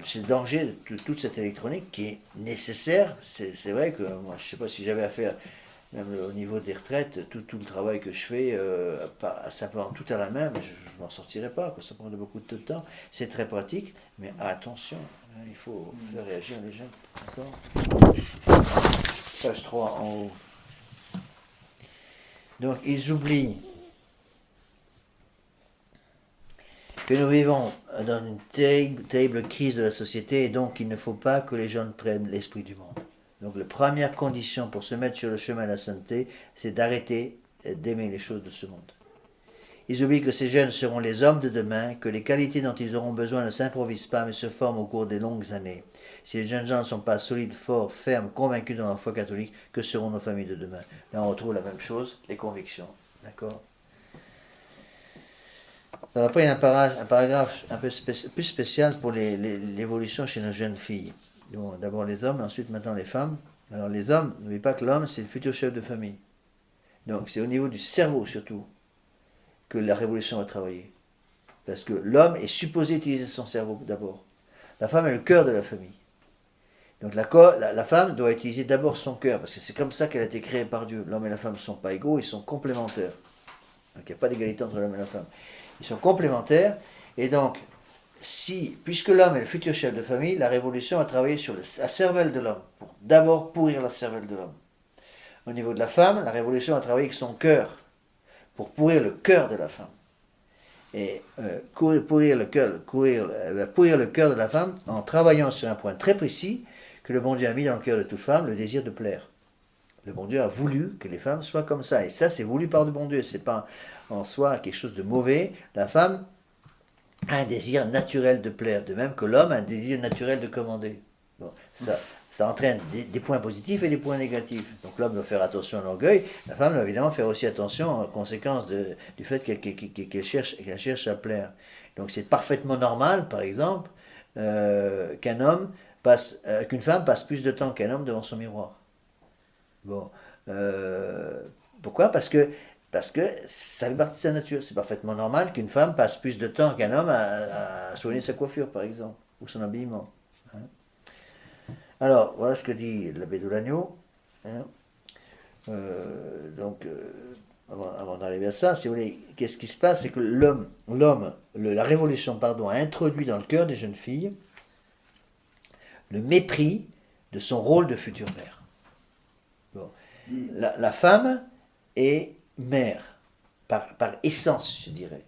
C'est le danger de toute cette électronique qui est nécessaire. C'est vrai que moi, je ne sais pas si j'avais à faire, même au niveau des retraites, tout le travail que je fais, simplement tout à la main, mais je ne m'en sortirais pas, quoi. Ça prend beaucoup de temps. C'est très pratique, mais attention, hein, il faut faire réagir les jeunes. D'accord ? Page 3 en haut. Donc, ils oublient que nous vivons dans une terrible crise de la société et donc il ne faut pas que les jeunes prennent l'esprit du monde. Donc la première condition pour se mettre sur le chemin de la sainteté, c'est d'arrêter d'aimer les choses de ce monde. Ils oublient que ces jeunes seront les hommes de demain, que les qualités dont ils auront besoin ne s'improvisent pas mais se forment au cours des longues années. Si les jeunes gens ne sont pas solides, forts, fermes, convaincus dans leur foi catholique, que seront nos familles de demain? Là on retrouve la même chose, les convictions. D'accord ? Alors après, il y a un paragraphe un peu plus spécial pour l'évolution chez nos jeunes filles. D'abord les hommes, ensuite maintenant les femmes. Alors les hommes, n'oubliez pas que l'homme, c'est le futur chef de famille. Donc c'est au niveau du cerveau surtout que la révolution va travailler. Parce que l'homme est supposé utiliser son cerveau d'abord. La femme est le cœur de la famille. Donc la femme doit utiliser d'abord son cœur, parce que c'est comme ça qu'elle a été créée par Dieu. L'homme et la femme ne sont pas égaux, ils sont complémentaires. Donc il n'y a pas d'égalité entre l'homme et la femme. Ils sont complémentaires, et donc, puisque l'homme est le futur chef de famille, la révolution a travaillé sur la cervelle de l'homme, pour d'abord pourrir la cervelle de l'homme. Au niveau de la femme, la révolution a travaillé avec son cœur, pour pourrir le cœur de la femme. Et pourrir le cœur de la femme en travaillant sur un point très précis que le bon Dieu a mis dans le cœur de toute femme, le désir de plaire. Le bon Dieu a voulu que les femmes soient comme ça. Et ça, c'est voulu par le bon Dieu. C'est pas en soi quelque chose de mauvais. La femme a un désir naturel de plaire. De même que l'homme a un désir naturel de commander. Bon, ça entraîne des points positifs et des points négatifs. Donc l'homme doit faire attention à l'orgueil. La femme doit évidemment faire aussi attention aux conséquences du fait qu'elle cherche à plaire. Donc c'est parfaitement normal, par exemple, qu'une femme passe plus de temps qu'un homme devant son miroir. Bon, pourquoi ? Parce que ça fait partie de sa nature. C'est parfaitement normal qu'une femme passe plus de temps qu'un homme à soigner sa coiffure, par exemple, ou son habillement. Hein. Alors, voilà ce que dit l'abbé de l'Agneau. Hein. Avant d'arriver à ça, si vous voulez, qu'est-ce qui se passe? C'est que la révolution, a introduit dans le cœur des jeunes filles le mépris de son rôle de future mère. Bon. La femme est mère, par essence, je dirais.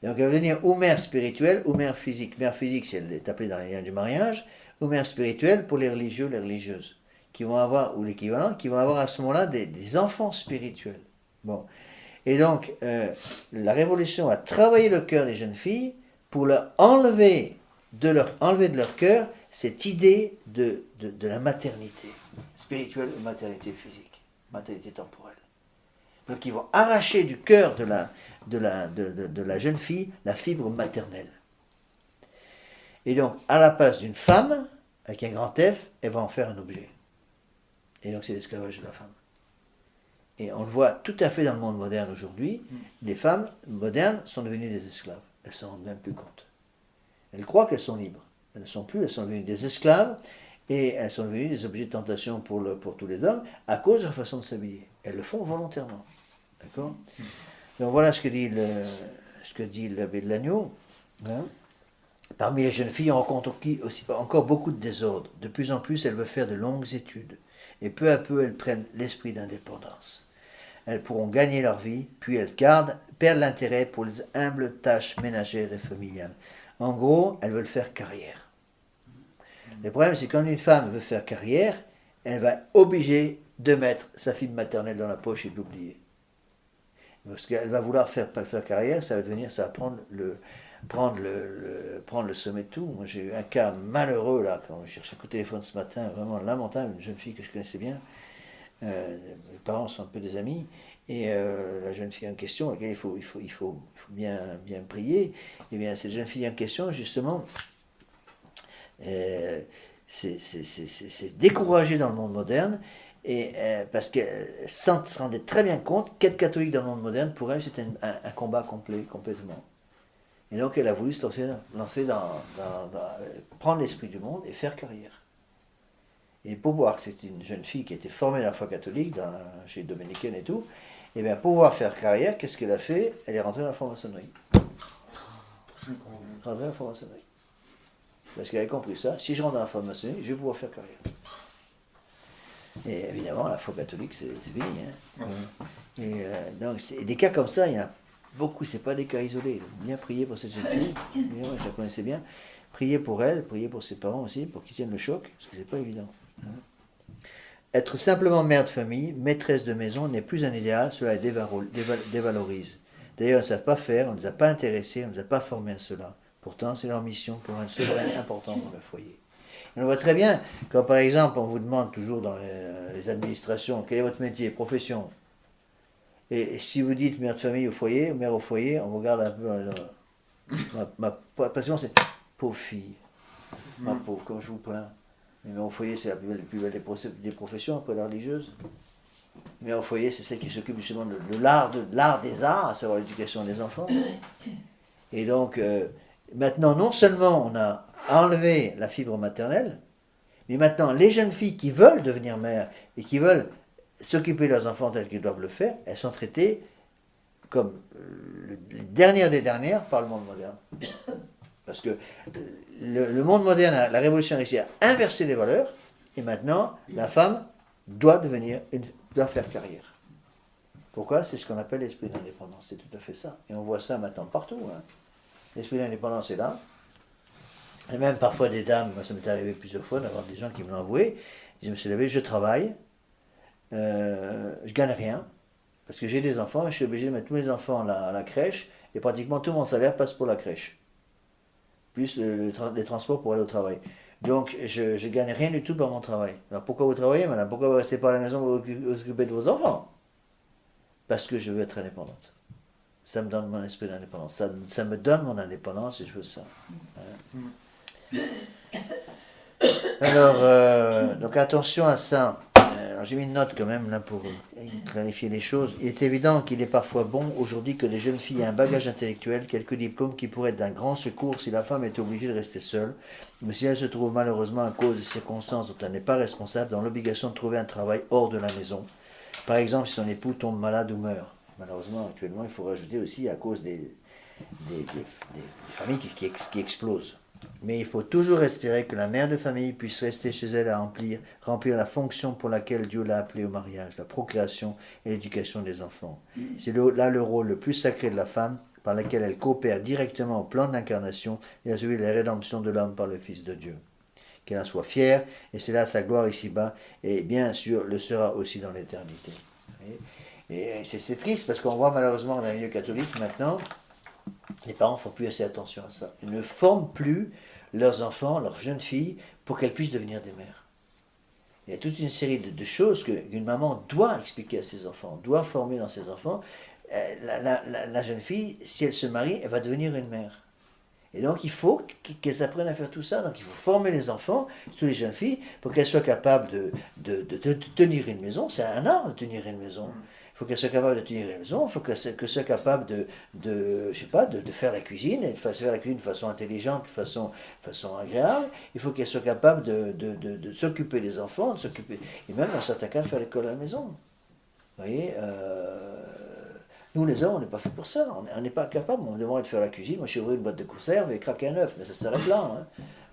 Et donc elle va devenir ou mère spirituelle ou mère physique. Mère physique, si elle est appelée dans les liens du mariage, ou mère spirituelle pour les religieux, les religieuses, qui vont avoir, ou l'équivalent, qui vont avoir à ce moment-là des enfants spirituels. Bon. Et donc, la Révolution a travaillé le cœur des jeunes filles pour leur enlever de leur cœur cette idée de la maternité spirituelle ou maternité physique, maternité temporelle. Donc ils vont arracher du cœur de la jeune fille la fibre maternelle. Et donc, à la place d'une femme, avec un grand F, elle va en faire un objet. Et donc c'est l'esclavage de la femme. Et on le voit tout à fait dans le monde moderne aujourd'hui, les femmes modernes sont devenues des esclaves. Elles ne s'en rendent même plus compte. Elles croient qu'elles sont libres. Elles ne sont plus, elles sont devenues des esclaves, et elles sont devenues des objets de tentation pour tous les hommes, à cause de leur façon de s'habiller. Elles le font volontairement. D'accord ? Donc voilà ce que dit l'abbé de l'Agneau. Hein ? Parmi les jeunes filles, on rencontre aussi encore beaucoup de désordre. De plus en plus, elles veulent faire de longues études. Et peu à peu, elles prennent l'esprit d'indépendance. Elles pourront gagner leur vie, puis elles perdent l'intérêt pour les humbles tâches ménagères et familiales. En gros, elles veulent faire carrière. Le problème, c'est que quand une femme veut faire carrière, elle va être obligée de mettre sa fille maternelle dans la poche et de l'oublier. Parce qu'elle va vouloir faire carrière, ça va prendre le sommet de tout. Moi, j'ai eu un cas malheureux, là, quand j'ai reçu un coup de téléphone ce matin, vraiment lamentable, une jeune fille que je connaissais bien. Mes parents sont un peu des amis, et la jeune fille en question, à laquelle il faut bien prier, et bien cette jeune fille en question, justement, c'est découragée dans le monde moderne, et parce qu'elle se rendait très bien compte qu'être catholique dans le monde moderne, pour elle, c'était un combat complet, complètement. Et donc elle a voulu se lancer prendre l'esprit du monde et faire carrière. Et pour voir que c'est une jeune fille qui a été formée dans la foi catholique, chez les dominicaines et tout, et bien pour pouvoir faire carrière, qu'est-ce qu'elle a fait? Elle est rentrée dans la franc-maçonnerie. Rentrée dans la franc-maçonnerie. Parce qu'elle a compris ça, si je rentre dans la franc-maçonnerie, je vais pouvoir faire carrière. Et évidemment, la foi catholique, c'est fini. Hein. Et donc, des cas comme ça, il y en a beaucoup, c'est pas des cas isolés. Bien prier pour cette jeune fille, je la connaissais bien. Prier pour elle, prier pour ses parents aussi, pour qu'ils tiennent le choc, parce que c'est pas évident. Être simplement mère de famille, maîtresse de maison, n'est plus un idéal, cela les dévalorise. D'ailleurs, ils ne savent pas faire, on ne les a pas intéressés, on ne les a pas formés à cela. Pourtant, c'est leur mission pour un souverain important dans le foyer. Et on voit très bien, quand par exemple, on vous demande toujours dans les administrations, quel est votre métier, profession, et si vous dites mère de famille au foyer, mère au foyer, on vous regarde un peu. Ma passion, c'est pauvre fille, ma pauvre, comme je vous plains. Mais mère au foyer, c'est la plus belle des professions après la religieuse. Mère au foyer, c'est celle qui s'occupe justement de l'art des arts, à savoir l'éducation des enfants. Et donc, maintenant, non seulement on a enlevé la fibre maternelle, mais maintenant, les jeunes filles qui veulent devenir mères et qui veulent s'occuper de leurs enfants tels qu'ils doivent le faire, elles sont traitées comme les dernières des dernières par le monde moderne. Parce que le monde moderne, la révolution a réussi à inverser les valeurs, et maintenant, la femme doit faire carrière. Pourquoi? C'est ce qu'on appelle l'esprit d'indépendance, c'est tout à fait ça. Et on voit ça maintenant partout. Hein. L'esprit d'indépendance est là. Et même parfois des dames, moi ça m'est arrivé plusieurs fois d'avoir des gens qui me l'ont avoué, ils disent, monsieur l'abbé, je travaille, je gagne rien, parce que j'ai des enfants, et je suis obligé de mettre tous mes enfants à la crèche, et pratiquement tout mon salaire passe pour la crèche, plus les transports pour aller au travail. Donc je ne gagne rien du tout par mon travail. Alors pourquoi vous travaillez, madame? Pourquoi vous restez pas à la maison vous occuper de vos enfants? Parce que je veux être indépendante. Ça me donne mon esprit d'indépendance. Ça me donne mon indépendance et je veux ça. Alors, donc attention à ça. Alors, j'ai mis une note quand même là pour clarifier les choses. Il est évident qu'il est parfois bon aujourd'hui que les jeunes filles aient un bagage intellectuel, quelques diplômes qui pourraient être d'un grand secours si la femme est obligée de rester seule, mais si elle se trouve malheureusement à cause de circonstances dont elle n'est pas responsable dans l'obligation de trouver un travail hors de la maison. Par exemple, si son époux tombe malade ou meurt. Malheureusement, actuellement, il faut rajouter aussi à cause des familles qui explosent. Mais il faut toujours espérer que la mère de famille puisse rester chez elle à remplir la fonction pour laquelle Dieu l'a appelée au mariage, la procréation et l'éducation des enfants. C'est là le rôle le plus sacré de la femme, par lequel elle coopère directement au plan de l'incarnation et à celui de la rédemption de l'homme par le Fils de Dieu. Qu'elle en soit fière, et c'est là sa gloire ici-bas, et bien sûr le sera aussi dans l'éternité. Et c'est triste parce qu'on voit malheureusement dans les milieux catholiques maintenant, les parents ne font plus assez attention à ça. Ils ne forment plus leurs enfants, leurs jeunes filles, pour qu'elles puissent devenir des mères. Il y a toute une série de choses qu'une maman doit expliquer à ses enfants, doit former dans ses enfants. La jeune fille, si elle se marie, elle va devenir une mère. Et donc il faut qu'elles apprennent à faire tout ça. Donc il faut former les enfants, toutes les jeunes filles, pour qu'elles soient capables de tenir une maison. C'est un art de tenir une maison. Il faut qu'elle soit capable de tenir une maison, il faut qu'elle soit capable de faire la cuisine, et de faire la cuisine de façon intelligente, de façon agréable. Il faut qu'elle soit capable de s'occuper des enfants, et même dans certains cas de faire l'école à la maison. Vous voyez, Nous, les hommes, on n'est pas fait pour ça. On n'est pas capable. On me demande de faire la cuisine. Moi, je suis ouvrir une boîte de conserve et craquer un œuf. Mais ça s'arrête là. Hein.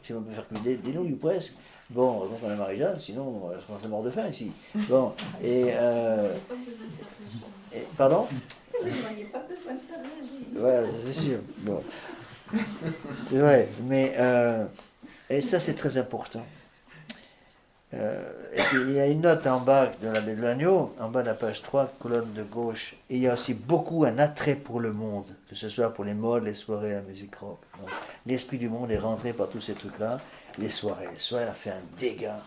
Je sais pas faire cuire des nouilles ou presque. Bon, heureusement qu'on a Marie-Jeanne, sinon, je pense à mort de faim ici. Bon, pardon? Vous n'auriez pas besoin de faire rien. Ouais, c'est sûr. Bon. C'est vrai. Mais, et ça, c'est très important. Et puis, il y a une note en bas de l'abbé de l'agneau, en bas de la page 3, colonne de gauche. Et il y a aussi beaucoup un attrait pour le monde, que ce soit pour les modes, les soirées, la musique rock. Donc, l'esprit du monde est rentré par tous ces trucs-là. Les soirées a fait un dégât.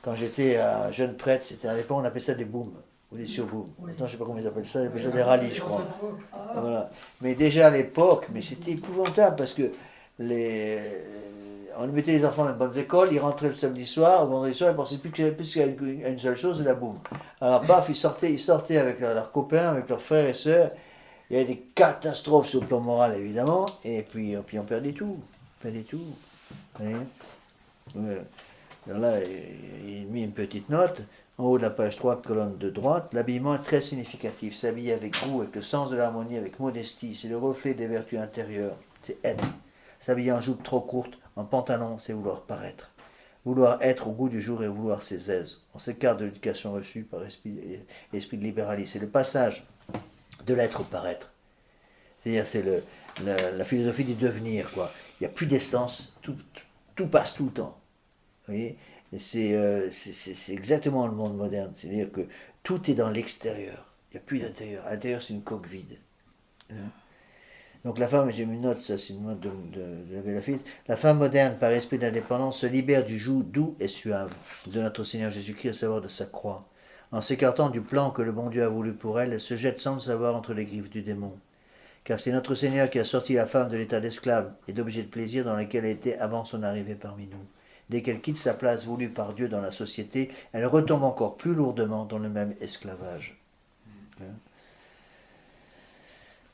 Quand j'étais jeune prêtre, c'était à l'époque, on appelait ça des booms, ou des surbooms. Maintenant, je ne sais pas comment ils appellent ça, ils appellent ça des rallyes, je crois. Voilà. Mais déjà à l'époque, mais c'était épouvantable parce que on mettait les enfants dans de bonnes écoles, ils rentraient le samedi soir, le vendredi soir, ils pensaient plus qu'à une seule chose, c'est la boum. Alors paf, ils sortaient avec leurs copains, avec leurs frères et sœurs. Il y avait des catastrophes sur le plan moral, évidemment, et puis on perdait tout. On perdait tout. Vous voyez? Alors là, il a mis une petite note. En haut de la page 3, colonne de droite, l'habillement est très significatif. S'habiller avec goût, avec le sens de l'harmonie, avec modestie, c'est le reflet des vertus intérieures. C'est être. S'habiller en jupe trop courte, en pantalon, c'est vouloir paraître. Vouloir être au goût du jour et vouloir ses aises. On s'écarte de l'éducation reçue par esprit de libéralisme. C'est le passage de l'être au paraître. C'est-à-dire, c'est la philosophie du devenir, quoi. Il n'y a plus d'essence, tout passe tout le temps. Vous voyez? Et c'est exactement le monde moderne. C'est-à-dire que tout est dans l'extérieur. Il n'y a plus d'intérieur. À l'intérieur, c'est une coque vide. Donc la femme, j'ai mis une note, ça c'est une note de l'abbé Laffitte, la femme moderne, par esprit d'indépendance, se libère du joug doux et suave de notre Seigneur Jésus-Christ, à savoir de sa croix. En s'écartant du plan que le bon Dieu a voulu pour elle, elle se jette sans le savoir entre les griffes du démon. Car c'est notre Seigneur qui a sorti la femme de l'état d'esclave et d'objet de plaisir dans lequel elle était avant son arrivée parmi nous. Dès qu'elle quitte sa place voulue par Dieu dans la société, elle retombe encore plus lourdement dans le même esclavage.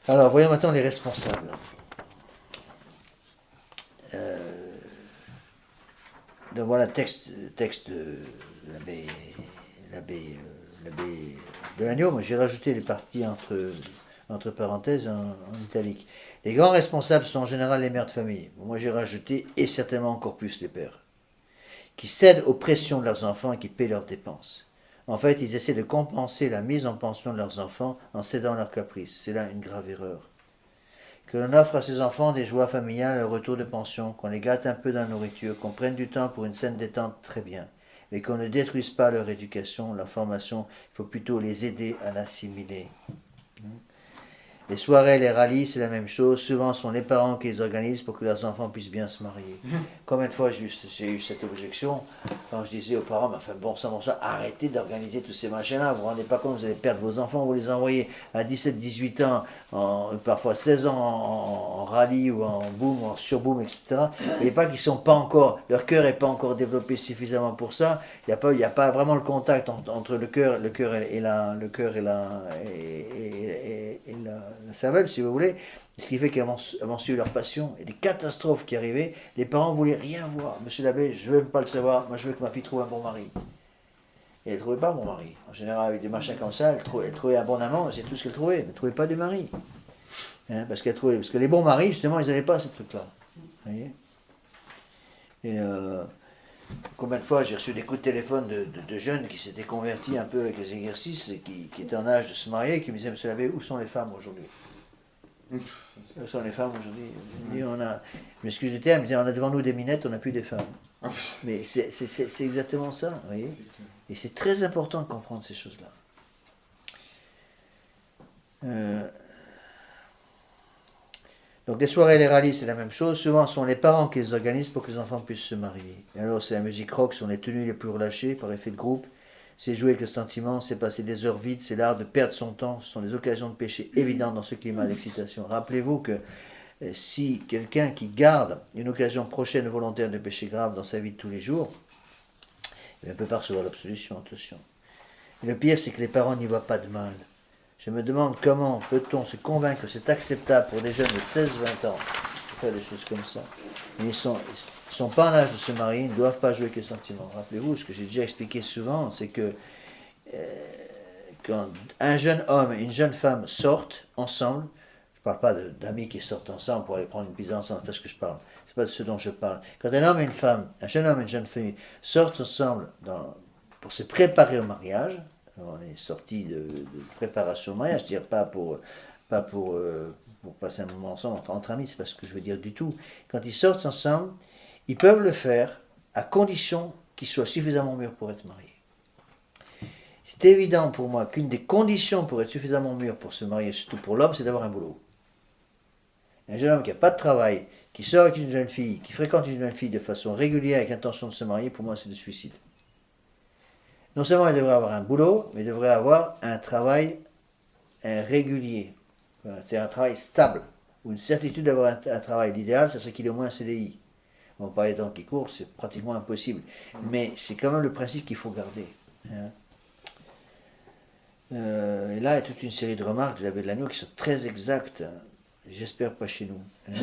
Alors, voyons maintenant les responsables. Donc voilà le texte de l'abbé de l'agneau. Moi, j'ai rajouté les parties entre parenthèses en italique. Les grands responsables sont en général les mères de famille. Moi, j'ai rajouté, et certainement encore plus les pères, qui cèdent aux pressions de leurs enfants et qui paient leurs dépenses. En fait, ils essaient de compenser la mise en pension de leurs enfants en cédant leurs caprices. C'est là une grave erreur. Que l'on offre à ses enfants des joies familiales, le retour de pension, qu'on les gâte un peu dans la nourriture, qu'on prenne du temps pour une saine détente, très bien. Mais qu'on ne détruise pas leur éducation, leur formation, il faut plutôt les aider à l'assimiler. Les soirées, les rallyes, c'est la même chose. Souvent, ce sont les parents qui les organisent pour que leurs enfants puissent bien se marier. Combien de fois j'ai eu cette objection quand je disais aux parents, mais enfin, bon sang, arrêtez d'organiser tous ces machins-là. Vous ne vous rendez pas compte, vous allez perdre vos enfants, vous les envoyez à 17, 18 ans, parfois 16 ans en rallye ou en boom, en surboom, etc. Et pas qu'ils sont pas encore, leur cœur n'est pas encore développé suffisamment pour ça. Il n'y a pas vraiment le contact entre le cœur et la cervelle, si vous voulez, ce qui fait qu'ils avaient su leur passion et des catastrophes qui arrivaient. Les parents ne voulaient rien voir. Monsieur l'abbé, je ne veux pas le savoir, moi je veux que ma fille trouve un bon mari. Et elle ne trouvait pas un bon mari. En général, avec des machins comme ça, elle trouvait un bon amant, c'est tout ce qu'elle trouvait. Elle ne trouvait pas de mari. Parce que les bons maris, justement, ils n'avaient pas ces trucs-là. Vous voyez? Et combien de fois j'ai reçu des coups de téléphone de jeunes qui s'étaient convertis un peu avec les exercices et qui étaient en âge de se marier, qui me disaient, monsieur l'abbé, où sont les femmes aujourd'hui? Où sont les femmes aujourd'hui? Je m'excuse du terme, on a devant nous des minettes, on n'a plus des femmes. Mais c'est exactement ça, vous voyez? Et c'est très important de comprendre ces choses-là. Donc les soirées et les rallyes, c'est la même chose. Souvent, ce sont les parents qui les organisent pour que les enfants puissent se marier. Et alors, c'est la musique rock, ce sont les tenues les plus relâchées par effet de groupe. C'est jouer avec le sentiment, c'est passer des heures vides, c'est l'art de perdre son temps. Ce sont des occasions de péché évidentes dans ce climat d'excitation. Rappelez-vous que si quelqu'un qui garde une occasion prochaine volontaire de péché grave dans sa vie de tous les jours, il ne peut pas recevoir l'absolution, attention. Et le pire, c'est que les parents n'y voient pas de mal. Je me demande comment peut-on se convaincre que c'est acceptable pour des jeunes de 16-20 ans de faire des choses comme ça. Mais ils sont pas en âge de se marier, ils ne doivent pas jouer avec les sentiments. Rappelez-vous, ce que j'ai déjà expliqué souvent, c'est que quand un jeune homme et une jeune femme sortent ensemble, je ne parle pas d'amis qui sortent ensemble pour aller prendre une pizza ensemble, c'est pas ce que je parle. C'est pas de ce dont je parle. Quand un homme et une femme, un jeune homme et une jeune fille sortent ensemble pour se préparer au mariage, on est sorti de préparation au mariage, c'est-à-dire pas pour passer un moment ensemble entre amis, c'est pas ce que je veux dire du tout. Quand ils sortent ensemble, ils peuvent le faire à condition qu'ils soient suffisamment mûrs pour être mariés. C'est évident pour moi qu'une des conditions pour être suffisamment mûr pour se marier, surtout pour l'homme, c'est d'avoir un boulot. Un jeune homme qui n'a pas de travail, qui sort avec une jeune fille, qui fréquente une jeune fille de façon régulière avec l'intention de se marier, pour moi c'est du suicide. Non seulement il devrait avoir un boulot, mais il devrait avoir un travail régulier. C'est un travail stable, ou une certitude d'avoir un travail. L'idéal, ça serait qu'il ait au moins un CDI. Bon, pas les temps qui courent, c'est pratiquement impossible. Mais c'est quand même le principe qu'il faut garder. Hein. Et là, il y a toute une série de remarques de l'abbé de l'Agneau qui sont très exactes. J'espère pas chez nous. Hein.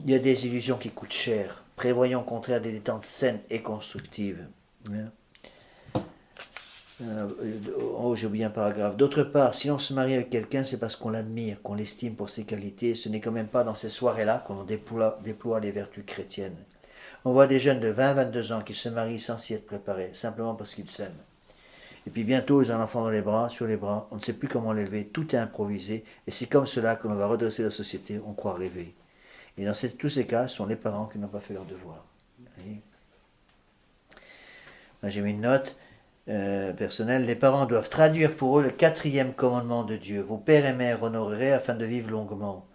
Il y a des illusions qui coûtent cher, prévoyant au contraire des détentes saines et constructives. Hein. Oh, j'ai oublié un paragraphe. D'autre part, si l'on se marie avec quelqu'un, c'est parce qu'on l'admire, qu'on l'estime pour ses qualités. Ce n'est quand même pas dans ces soirées-là qu'on déploie les vertus chrétiennes. On voit des jeunes de 20-22 ans qui se marient sans s'y être préparés, simplement parce qu'ils s'aiment. Et puis bientôt, ils ont un enfant dans les bras, sur les bras, on ne sait plus comment l'élever, tout est improvisé, et c'est comme cela que l'on va redresser la société, on croit rêver. Et dans tous ces cas, ce sont les parents qui n'ont pas fait leur devoir. Là, j'ai mis une note personnelle. Les parents doivent traduire pour eux le 4e commandement de Dieu. Vos pères et mères honoreraient afin de vivre longuement.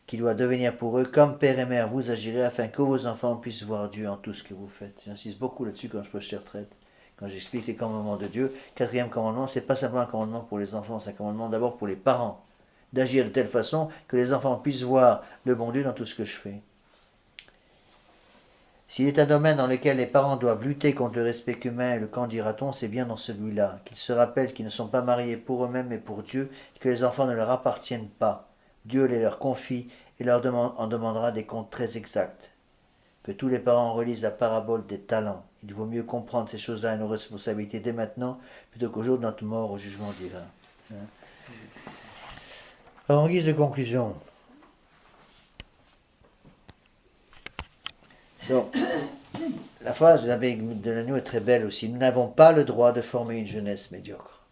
Qui doit devenir pour eux comme père et mère vous agirez afin que vos enfants puissent voir Dieu en tout ce que vous faites. J'insiste beaucoup là-dessus quand je prêche les retraites. Quand j'explique les commandements de Dieu, 4e commandement, c'est pas simplement un commandement pour les enfants, c'est un commandement d'abord pour les parents. D'agir de telle façon que les enfants puissent voir le bon Dieu dans tout ce que je fais. S'il est un domaine dans lequel les parents doivent lutter contre le respect humain et le qu'en dira-t-on, c'est bien dans celui-là, qu'ils se rappellent qu'ils ne sont pas mariés pour eux-mêmes mais pour Dieu, et que les enfants ne leur appartiennent pas. Dieu les leur confie et en demandera des comptes très exacts. Que tous les parents relisent la parabole des talents. Il vaut mieux comprendre ces choses-là et nos responsabilités dès maintenant, plutôt qu'au jour de notre mort au jugement divin. Alors, en guise de conclusion, donc, la phrase de l'abbé de l'Agneau est très belle aussi. Nous n'avons pas le droit de former une jeunesse médiocre.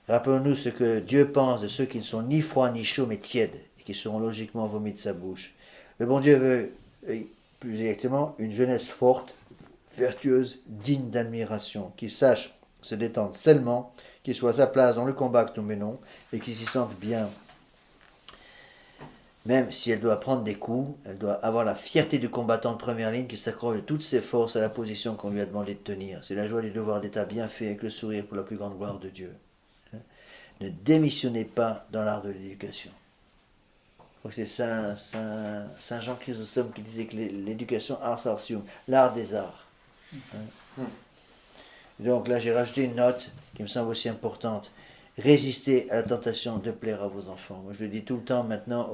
Rappelons-nous ce que Dieu pense de ceux qui ne sont ni froids ni chauds mais tièdes et qui seront logiquement vomis de sa bouche. Le bon Dieu veut, plus exactement, une jeunesse forte, vertueuse, digne d'admiration, qui sache se détendre seulement, qui soit à sa place dans le combat que nous menons et qui s'y sente bien. Même si elle doit prendre des coups, elle doit avoir la fierté du combattant de première ligne qui s'accroche de toutes ses forces à la position qu'on lui a demandé de tenir. C'est la joie du devoir d'État bien fait avec le sourire pour la plus grande gloire de Dieu. Ne démissionnez pas dans l'art de l'éducation. Je crois que c'est Saint Jean Chrysostome qui disait que l'éducation, ars artium, l'art des arts. Donc là, j'ai rajouté une note qui me semble aussi importante. Résistez à la tentation de plaire à vos enfants. Moi, je le dis tout le temps maintenant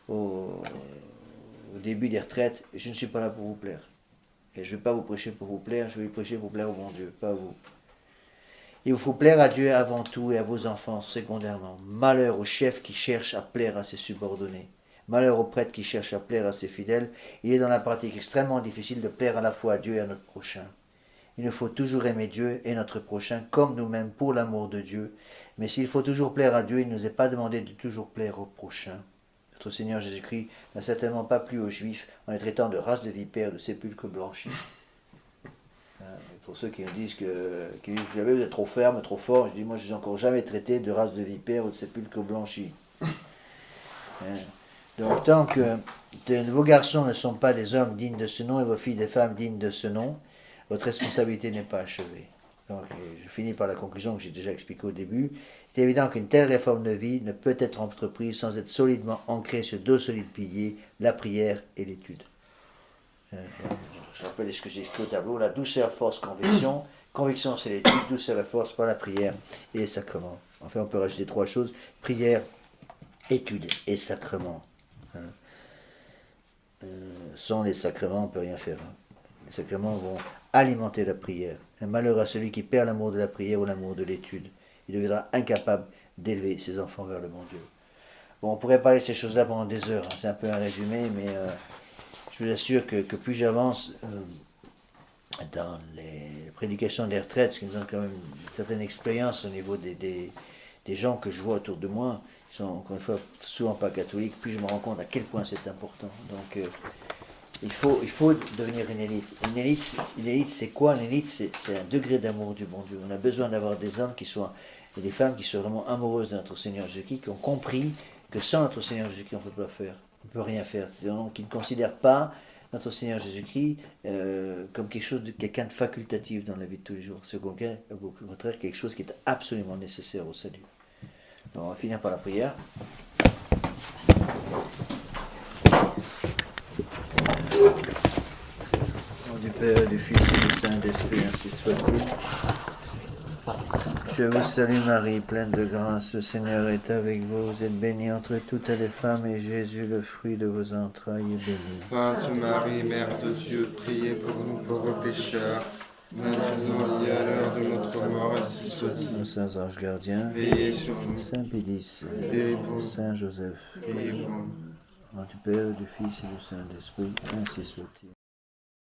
au début des retraites, je ne suis pas là pour vous plaire. Et je ne vais pas vous prêcher pour vous plaire, je vais vous prêcher pour plaire au bon Dieu, pas à vous. Il vous faut plaire à Dieu avant tout et à vos enfants secondairement. Malheur au chef qui cherche à plaire à ses subordonnés. Malheur au prêtre qui cherche à plaire à ses fidèles. Il est dans la pratique extrêmement difficile de plaire à la fois à Dieu et à notre prochain. Il nous faut toujours aimer Dieu et notre prochain comme nous-mêmes pour l'amour de Dieu. Mais s'il faut toujours plaire à Dieu, il ne nous est pas demandé de toujours plaire au prochain. Notre Seigneur Jésus-Christ n'a certainement pas plu aux Juifs en les traitant de race de vipères, de sépulcres blanchis. Pour ceux qui me disent que vous êtes trop ferme, trop fort, je dis moi je ne suis encore jamais traité de race de vipères ou de sépulcres blanchis. Donc tant que vos garçons ne sont pas des hommes dignes de ce nom et vos filles des femmes dignes de ce nom, votre responsabilité n'est pas achevée. Donc je finis par la conclusion que j'ai déjà expliquée au début. Il est évident qu'une telle réforme de vie ne peut être entreprise sans être solidement ancrée sur 2 solides piliers, la prière et l'étude. Je rappelle ce que j'ai écrit au tableau, la douceur, force, conviction. Conviction, c'est l'étude, douceur et force par la prière et les sacrements. Enfin, on peut rajouter 3 choses, prière, étude et sacrement. Sans les sacrements, on ne peut rien faire. Les sacrements vont alimenter la prière. Un malheur à celui qui perd l'amour de la prière ou l'amour de l'étude. il deviendra incapable d'élever ses enfants vers le bon Dieu. Bon, on pourrait parler de ces choses-là pendant des heures, hein, c'est un peu un résumé, mais je vous assure que plus j'avance dans les prédications des retraites, ce qui nous donne quand même une certaine expérience au niveau des gens que je vois autour de moi, qui sont encore une fois souvent pas catholiques, plus je me rends compte à quel point c'est important. Donc il faut devenir une élite. Une élite c'est quoi? Une élite c'est un degré d'amour du bon Dieu. On a besoin d'avoir des hommes qui soient, et des femmes qui soient vraiment amoureuses de notre Seigneur Jésus-Christ, qui ont compris que sans notre Seigneur Jésus-Christ on ne peut pas faire, on ne peut rien faire. Donc qui ne considèrent pas notre Seigneur Jésus-Christ comme quelqu'un de facultatif dans la vie de tous les jours. C'est au contraire quelque chose qui est absolument nécessaire au salut. Donc, on va finir par la prière. Au nom du Père, du Fils et du Saint-Esprit, ainsi soit-il. Je vous salue Marie, pleine de grâce, le Seigneur est avec vous. Vous êtes bénie entre toutes les femmes, et Jésus, le fruit de vos entrailles, est béni. Sainte Marie, Mère de Dieu, priez pour nous pauvres pécheurs, maintenant et à l'heure de notre mort, ainsi soit-il. Nos saints anges gardiens, Veillez sur nous, Saint Pédis, veillez pour nous, Saint Joseph, priez pour nous. au nom du Père, du Fils et du Saint-Esprit, ainsi soit-il.